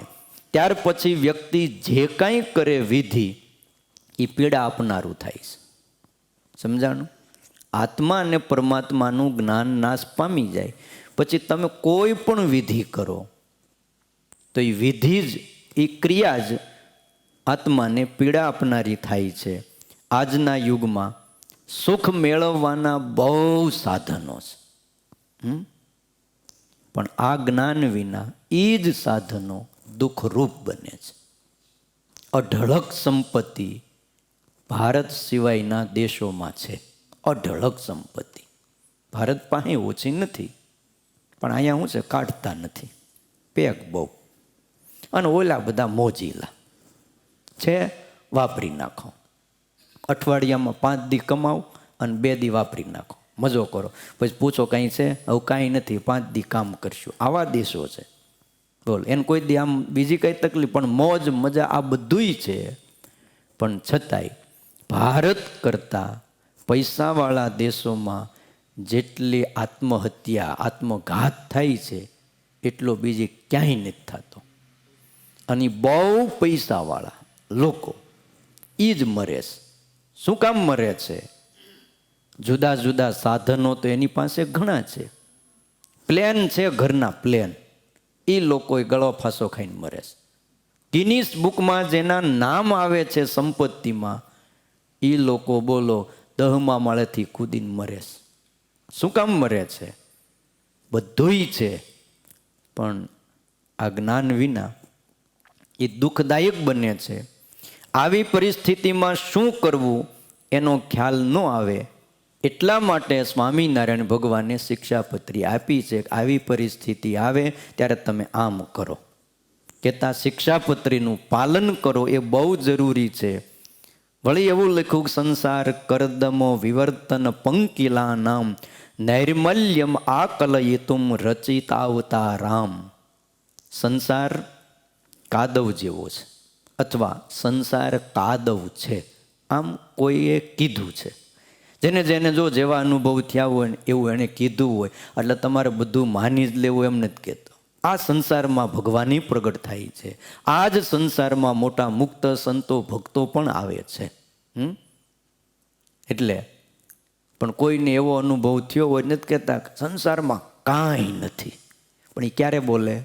ત્યાર પછી વ્યક્તિ જે કાંઈ કરે વિધિ એ પીડા આપનારું થાય છે. સમજાણું? આત્મા અને પરમાત્માનું જ્ઞાન નાશ પામી જાય પછી તમે કોઈ પણ વિધિ કરો તો એ વિધિ જ, એ ક્રિયા જ આત્માને પીડા આપનારી થાય છે. આજના યુગમાં સુખ મેળવવાના બહુ સાધનો છે, પણ આ જ્ઞાન વિના એ જ સાધનો દુઃખરૂપ બને છે. અઢળક સંપત્તિ ભારત સિવાયના દેશોમાં છે. અઢળક સંપત્તિ ભારત પાસે ઓછી નથી, પણ અહીંયા શું છે, કાઢતા નથી. પેક બહુ. અને ઓલા બધા મોજીલા છે, વાપરી નાખો. અઠવાડિયામાં 5 દી કમાવો અને 2 દી વાપરી નાખો, મજો કરો. પછી પૂછો કાંઈ છે? હવે કાંઈ નથી, 5 દી કામ કરશું. આવા દેશો છે. બોલ, એને કોઈ દી આમ બીજી કઈ તકલીફ, પણ મોજ મજા આ બધુંય છે. પણ છતાંય ભારત કરતાં પૈસાવાળા દેશોમાં જેટલી આત્મહત્યા, આત્મઘાત થાય છે એટલો બીજી ક્યાંય નથી થતો. અને બહુ પૈસાવાળા લોકો એ જ મરે છે. શું કામ મરે છે? જુદા જુદા સાધનો તો એની પાસે ઘણા છે. પ્લેન છે, ઘરના પ્લેન, એ લોકોએ ગળો ફાંસો ખાઈને મરે છે. ગિનીસ બુકમાં જેના નામ આવે છે સંપત્તિમાં, એ લોકો બોલો 10મા માળેથી કૂદીને મરે છે. શું કામ મરે છે? બધુંય છે, પણ આ જ્ઞાન વિના એ દુઃખદાયક બને છે. આવી પરિસ્થિતિમાં શું કરવું એનો ખ્યાલ ન આવે, એટલા માટે સ્વામિનારાયણ ભગવાને શિક્ષાપત્રી આપી છે. આવી પરિસ્થિતિ આવે ત્યારે તમે આમ કરો. કહેતા શિક્ષાપત્રીનું પાલન કરો એ બહુ જરૂરી છે. વળી એવું લખ્યું કે સંસાર કરદમો વિવર્તન પંકિલા નામ નૈર્મલ્યમ આકલયિતુમ રચિતાવતા રામ. સંસાર કાદવ જેવો છે, અથવા સંસાર કાદવ છે, આમ કોઈએ કીધું છે. જેને જેને જો જેવા અનુભવ થયા હોય ને એવું એણે કીધું હોય, એટલે તમારે બધું માની જ લેવું એમ નથી કહેતો. આ સંસારમાં ભગવાનની પ્રગટ થાય છે. આ જ સંસારમાં મોટા મુક્ત સંતો ભક્તો પણ આવે છે. એટલે પણ કોઈને એવો અનુભવ થયો હોય નથી કહેતા સંસારમાં કાંઈ નથી, પણ એ ક્યારે બોલે?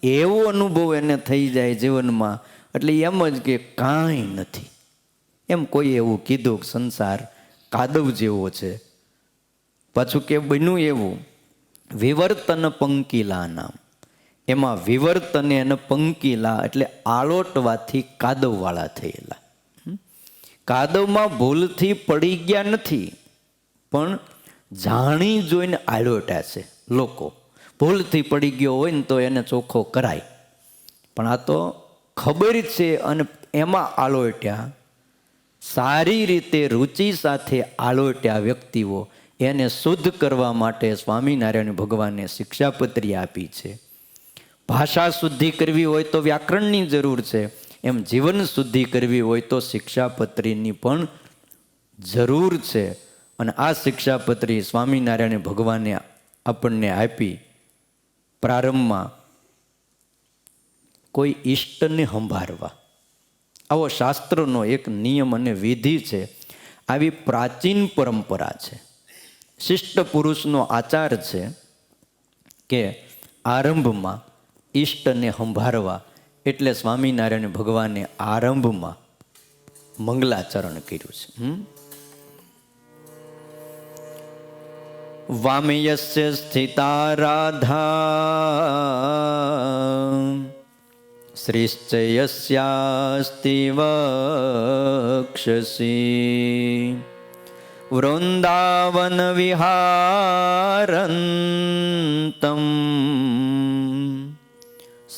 એવો અનુભવ એને થઈ જાય જીવનમાં, એટલે એમ જ કે કાંઈ નથી. એમ કોઈ એવું કીધું કે સંસાર કાદવ જેવો છે. પાછું કે બન્યું એવું વિવર્તન પંકિલા નામ. એમાં વિવર્તને અને પંકિલા એટલે આળોટવાથી કાદવવાળા થયેલા. કાદવમાં ભૂલથી પડી ગયા નથી, પણ જાણી જોઈને આળોટ્યા છે લોકો. ભૂલથી પડી ગયો હોય ને તો એને ચોખ્ખો કરાય, પણ આ તો ખબર છે અને એમાં આળોટ્યા. સારી રીતે રુચિ સાથે આળોટ્યા વ્યક્તિઓ, એને શુદ્ધ કરવા માટે સ્વામિનારાયણ ભગવાને શિક્ષાપત્રી આપી છે. ભાષા શુદ્ધિ કરવી હોય તો વ્યાકરણની જરૂર છે, એમ જીવન શુદ્ધિ કરવી હોય તો શિક્ષાપત્રીની પણ જરૂર છે. અને આ શિક્ષાપત્રી સ્વામિનારાયણ ભગવાને આપણને આપી. પ્રારંભમાં કોઈ ઈષ્ટને સંભાળવા, આવો શાસ્ત્રનો એક નિયમ અને વિધિ છે. આવી પ્રાચીન પરંપરા છે, શિષ્ટ પુરુષનો આચાર છે કે આરંભમાં ઈષ્ટને સંભાળવા. એટલે સ્વામિનારાયણ ભગવાને આરંભમાં મંગલાચરણ કર્યું છે. વામયસ્ય સ્થિતા રાધા શ્રીશ્ચ યસ્યાસ્તિ વક્ષસી વૃંદાવન વિહારંતમ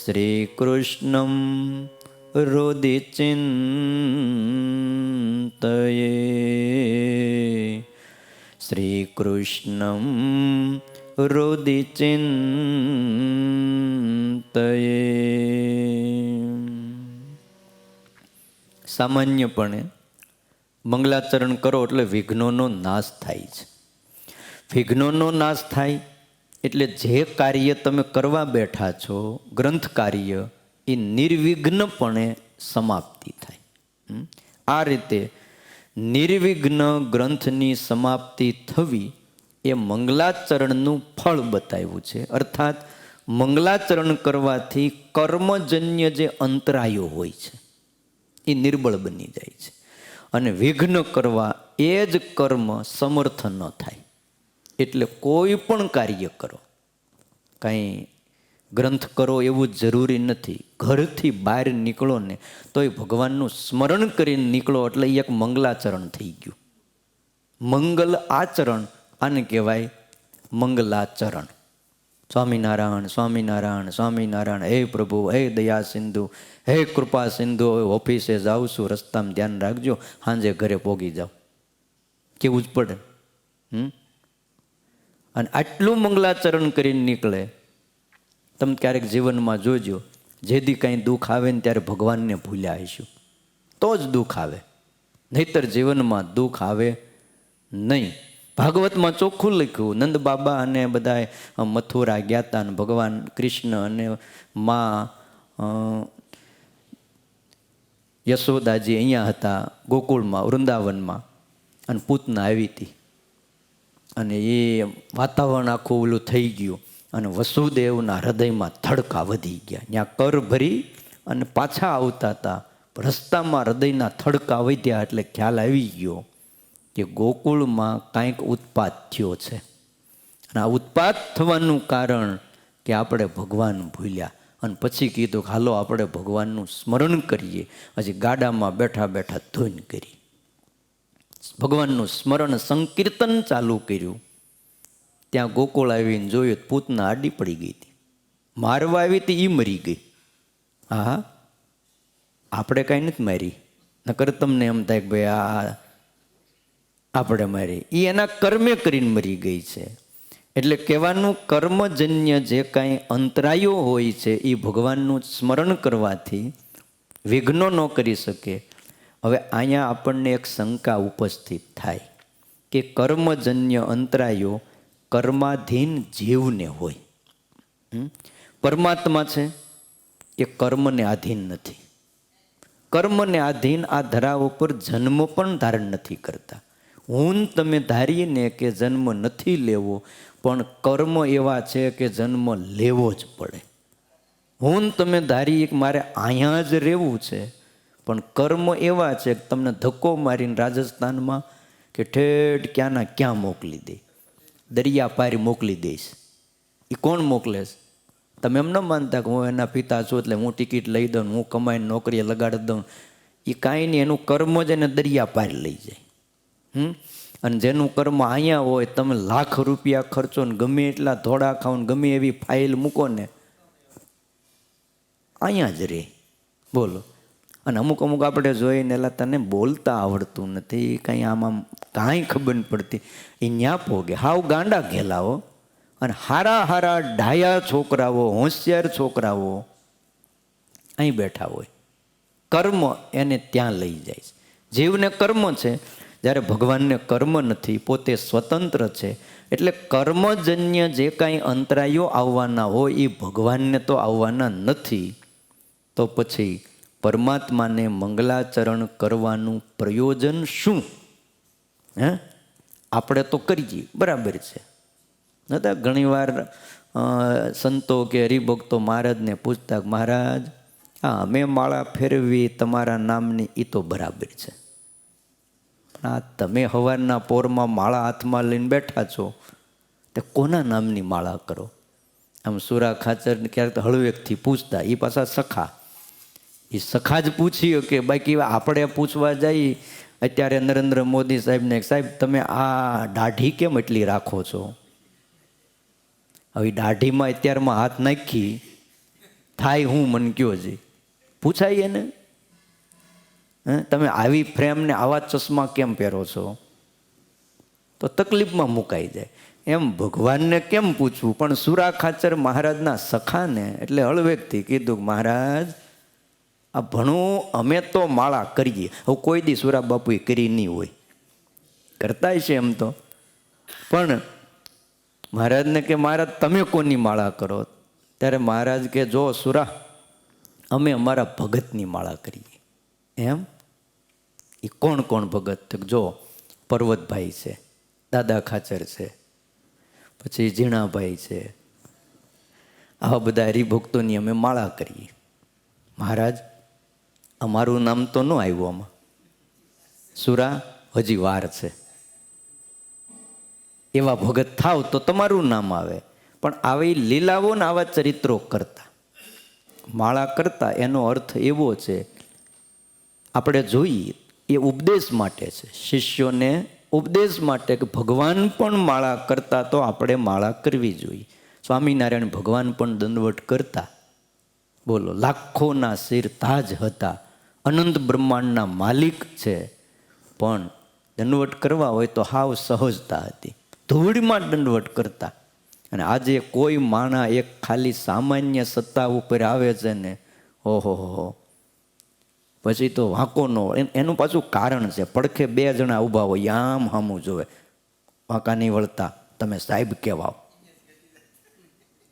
શ્રીકૃષ્ણં હૃદિ ચિંતયે શ્રીકૃષ્ણં હૃદિ ચિંતયે. સામાન્યપણે મંગલાચરણ કરો એટલે વિઘ્નોનો નાશ થાય છે. વિઘ્નોનો નાશ થાય એટલે જે કાર્ય તમે કરવા બેઠા છો, ગ્રંથ કાર્ય, એ નિર્વિઘ્નપણે સમાપ્તિ થાય. આ રીતે નિર્વિઘ્ન ગ્રંથની સમાપ્તિ થવી એ મંગલાચરણનું ફળ બતાવ્યું છે. અર્થાત મંગલાચરણ કરવાથી કર્મજન્ય જે અંતરાયો હોય છે એ નિર્બળ બની જાય છે, અને વિઘ્ન કરવા એ જ કર્મ સમર્થ ન થાય. એટલે કોઈ પણ કાર્ય કરો, કાંઈ ગ્રંથ કરો એવું જરૂરી નથી. ઘરથી બહાર નીકળો ને તોય ભગવાનનું સ્મરણ કરીને નીકળો એટલે એક મંગલાચરણ થઈ ગયું. મંગલ આચરણ આને કહેવાય મંગલાચરણ. સ્વામિનારાયણ સ્વામિનારાયણ સ્વામિનારાયણ, હે પ્રભુ, હે દયા સિંધુ, હે કૃપા સિંધુ, ઓફિસે જાઉં છું, રસ્તામાં ધ્યાન રાખજો, સાંજે ઘરે પોગી જાઓ. કેવું જ પડે. અને આટલું મંગલાચરણ કરીને નીકળે. તમે ક્યારેક જીવનમાં જોજો, જેથી કાંઈ દુઃખ આવે ને ત્યારે ભગવાનને ભૂલ્યા આવીશું તો જ દુઃખ આવે, નહીતર જીવનમાં દુઃખ આવે નહીં. ભાગવતમાં ચોખ્ખું લખ્યું, નંદ બાબા અને બધા મથુરા ગયા હતા અને ભગવાન કૃષ્ણ અને માં યશોદાજી અહીંયા હતા ગોકુળમાં, વૃંદાવનમાં, અને પૂતના આવી હતી. અને એ વાતાવરણ આખું ઓલું થઈ ગયું, અને વસુદેવના હૃદયમાં થડકા વધી ગયા. ત્યાં કર ભરી અને પાછા આવતા હતા, રસ્તામાં હૃદયના થડકા વધ્યા એટલે ખ્યાલ આવી ગયો કે ગોકુળમાં કાંઈક ઉત્પાત થયો છે. અને આ ઉત્પાત થવાનું કારણ કે આપણે ભગવાન ભૂલ્યા. અને પછી કીધું કે હાલો આપણે ભગવાનનું સ્મરણ કરીએ. હજી ગાડામાં બેઠા બેઠા ધૂન કરી, ભગવાનનું સ્મરણ સંકીર્તન ચાલુ કર્યું. ત્યાં ગોકુળ આવીને જોયું, પૂતના આડી પડી ગઈ હતી, મારવા આવી હતી, એ મરી ગઈ. હા, આપણે કાંઈ નથી મારી, નકર તમને એમ થાય કે ભાઈ આ આપણે મારી, એ એના કર્મે કરીને મરી ગઈ છે. એટલે કહેવાનું કર્મજન્ય જે કાંઈ અંતરાયો હોય છે એ ભગવાનનું સ્મરણ કરવાથી વિઘ્નો ન કરી શકે. હવે અહીંયા આપણને એક શંકા ઉપસ્થિત થાય કે કર્મજન્ય અંતરાયો કર્માધીન જીવને હોય. પરમાત્મા છે એ કર્મને આધીન નથી. કર્મને આધીન આ ધરા ઉપર જન્મ પણ ધારણ નથી કરતા. હું તમે ધારીને કે જન્મ નથી લેવો, પણ કર્મ એવા છે કે જન્મ લેવો જ પડે. હું તમે ધારીએ કે મારે અહીંયા જ રહેવું છે, પણ કર્મ એવા છે કે તમને ધક્કો મારીને રાજસ્થાનમાં કે ઠેઠ ક્યાંના ક્યાં મોકલી દે, દરિયા પાર મોકલી દઈશ. એ કોણ મોકલે છે? તમે એમ ન માનતા કે હું એના પિતા છું એટલે હું ટિકિટ લઈ દઉં, હું કમાઈને નોકરીએ લગાડી દઉં. એ કાંઈ નહીં, એનું કર્મ જ એને દરિયા પાર લઈ જાય. અને જેનું કર્મ અહીંયા હોય, તમે લાખ રૂપિયા ખર્ચો ને ગમે એટલા ધોળા ખાઓ ને ગમે એવી ફાઇલ મૂકો ને, અહીંયા જ રહે. બોલો. અને અમુક અમુક આપણે જોઈને એલા તને બોલતા આવડતું નથી, કાંઈ આમાં કાંઈ ખબર ન પડતી, એ ન્યા પોગે હાવ ગાંડા ઘેલાઓ. અને હારા હારા ડાયા છોકરાઓ, હોશિયાર છોકરાઓ અહીં બેઠા હોય. કર્મ એને ત્યાં લઈ જાય છે. જીવને કર્મ છે, જ્યારે ભગવાનને કર્મ નથી, પોતે સ્વતંત્ર છે. એટલે કર્મજન્ય જે કાંઈ અંતરાયો આવવાના હોય એ ભગવાનને તો આવવાના નથી. તો પછી પરમાત્માને મંગલાચરણ કરવાનું પ્રયોજન શું? આપણે તો કરીએ, બરાબર છે. નતા ઘણીવાર સંતો કે હરિભક્તો મહારાજને પૂછતા, મહારાજ હા અમે માળા ફેરવી તમારા નામની, એ તો બરાબર છે, પણ આ તમે સવારના પોરમાં માળા હાથમાં લઈને બેઠા છો, તે કોના નામની માળા કરો? આમ સુરા ખાચર ક્યારેક હળવેકથી પૂછતા, એ પાછા સખા, એ સખા જ પૂછી કે બાકી આપણે પૂછવા જઈએ અત્યારે નરેન્દ્ર મોદી સાહેબને, સાહેબ તમે આ દાઢી કેમ એટલી રાખો છો? હવે દાઢીમાં અત્યારમાં હાથ નાખી થાય હું મન કયો છે, પૂછાય એને? તમે આવી ફ્રેમને આવા ચશ્મા કેમ પહેરો છો? તો તકલીફમાં મુકાઈ જાય. એમ ભગવાનને કેમ પૂછવું? પણ સુરા ખાચર મહારાજના સખાને એટલે હળવેકથી કીધું, મહારાજ આ ભણું અમે તો માળા કરીએ. હવે કોઈ દી સુરા બાપુએ કરી નહીં હોય, કરતા છે એમ તો, પણ મહારાજને કે મહારાજ તમે કોની માળા કરો? ત્યારે મહારાજ કે જો સુરા અમે અમારા ભગતની માળા કરીએ. એમ? એ કોણ કોણ ભગત? જો પર્વતભાઈ છે, દાદા ખાચર છે, પછી ઝીણાભાઈ છે, આવા બધા હરિભક્તોની અમે માળા કરીએ. મહારાજ અમારું નામ તો ન આવ્યું આમાં. સુરા હજી વાર છે, એવા ભગત થાવ તો તમારું નામ આવે. પણ આવી લીલાઓ ને આવા ચરિત્રો કરતા, માળા કરતા, એનો અર્થ એવો છે આપણે જોઈએ એ ઉપદેશ માટે છે, શિષ્યોને ઉપદેશ માટે કે ભગવાન પણ માળા કરતા તો આપણે માળા કરવી જોઈએ. સ્વામિનારાયણ ભગવાન પણ દંડવટ કરતા. બોલો, લાખોના શિર તાજ હતા, અનંત બ્રહ્માંડના માલિક છે, પણ દંડવટ કરવા હોય તો હાવ સહજતા હતી, ધૂળમાં દંડવટ કરતા. અને આજે કોઈ માણા એક ખાલી સામાન્ય સત્તા ઉપર આવે છે ને, ઓહો હો, પછી તો વાંકો ન હોય. એનું પાછું કારણ છે, પડખે બે જણા ઊભા હોય, આમ હામું જોવે, વાંકા નહીં વળતા, તમે સાહેબ કહેવાઓ.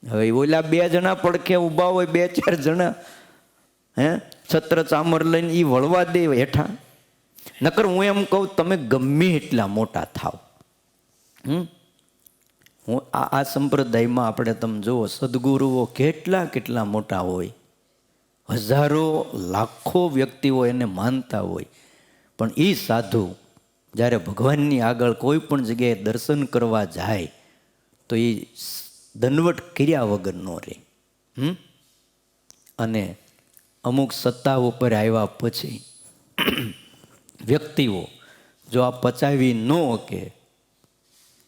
હવે ઓલા બે જણા પડખે ઊભા હોય, બે ચાર જણા છત્ર ચામર લઈને એ વળવા દે હેઠા. નકર હું એમ કહું, તમે ગમે એટલા મોટા થાવ, હું આ સંપ્રદાયમાં આપણે તમે જુઓ, સદગુરુઓ કેટલા કેટલા મોટા હોય, હજારો લાખો વ્યક્તિઓ એને માનતા હોય, પણ એ સાધુ જ્યારે ભગવાનની આગળ કોઈ પણ જગ્યાએ દર્શન કરવા જાય તો એ દંડવટ કર્યા વગર ન રહે. અને અમુક સત્તા ઉપર આવ્યા પછી વ્યક્તિઓ જો આ પચાવી ન શકે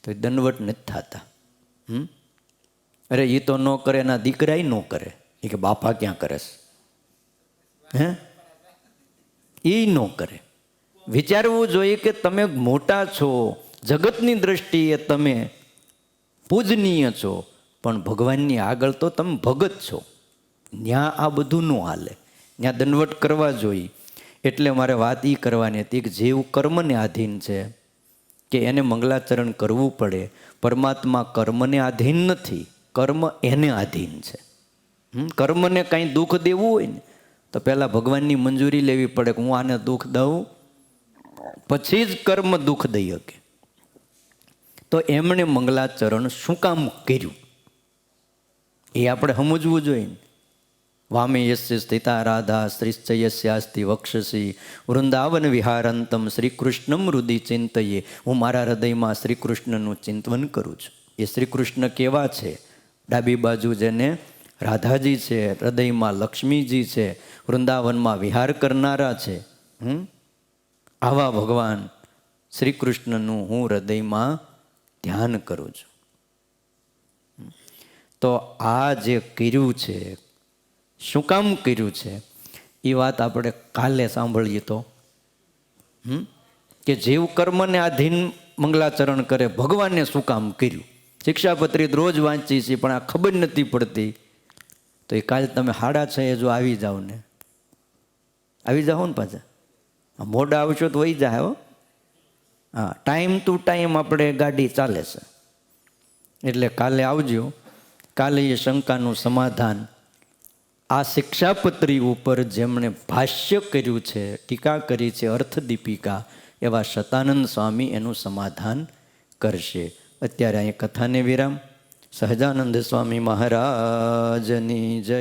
તો એ દંડવટ નથી થતા. અરે એ તો ન કરે, એના દીકરા ન કરે, એ કે બાપા ક્યાં કરે છે? એ ન કરે. વિચારવું જોઈએ કે તમે મોટા છો, જગતની દ્રષ્ટિએ તમે પૂજનીય છો, પણ ભગવાનની આગળ તો તમે ભગત છો. ત્યાં આ બધું ન હાલે, ત્યાં દંડવટ કરવા જોઈએ. એટલે મારે વાત એ કરવાની હતી કે જેવું કર્મને આધીન છે કે એને મંગલાચરણ કરવું પડે, પરમાત્મા કર્મને આધીન નથી, કર્મ એને આધીન છે. કર્મને કાંઈ દુઃખ દેવું હોય ને તો પહેલાં ભગવાનની મંજૂરી લેવી પડે કે હું આને દુઃખ દઉં, પછી જ કર્મ દુઃખ દઈ શકે. તો એમણે મંગલાચરણ શું કામ કર્યું એ આપણે સમજવું જોઈએ ને. વામે યસ્ય સ્થિતા રાધા શ્રીશ્ચ યસ્યાસ્તિ વક્ષસી વૃંદાવન વિહારંતમ શ્રી કૃષ્ણમ હૃદય ચિંતયે. હું મારા હૃદયમાં શ્રી કૃષ્ણનું ચિંતન કરું છું. એ શ્રી કૃષ્ણ કેવા છે? ડાબી બાજુ જેને રાધાજી છે, હૃદયમાં લક્ષ્મીજી છે, વૃંદાવનમાં વિહાર કરનારા છે. આવા ભગવાન શ્રી કૃષ્ણનું હું હૃદયમાં ધ્યાન કરું છું. તો આ જે કર્યું છે, શું કામ કર્યું છે, એ વાત આપણે કાલે સાંભળીએ. તો કે જેવું કર્મને આધીન મંગલાચરણ કરે, ભગવાનને શું કામ કર્યું. શિક્ષાપત્રી રોજ વાંચી છે પણ આ ખબર નથી પડતી. તો એ કાલે તમે 6:30 જો આવી જાઓ ને, આવી જાઓ ને પાછા. મોડા આવશો તો વહી જાય. હો હા, ટાઈમ ટુ ટાઈમ આપણે ગાડી ચાલે છે. એટલે કાલે આવજો. કાલે એ શંકાનું સમાધાન આ શિક્ષાપત્રી ઉપર જેમણે ભાષ્ય કર્યું છે, ટીકા કરી છે, અર્થદીપિકા, એવા શતાનંદ સ્વામી એનું સમાધાન કરશે. અત્યારે અહીં કથાને વિરામ. સહજાનંદ સ્વામી મહારાજની જય.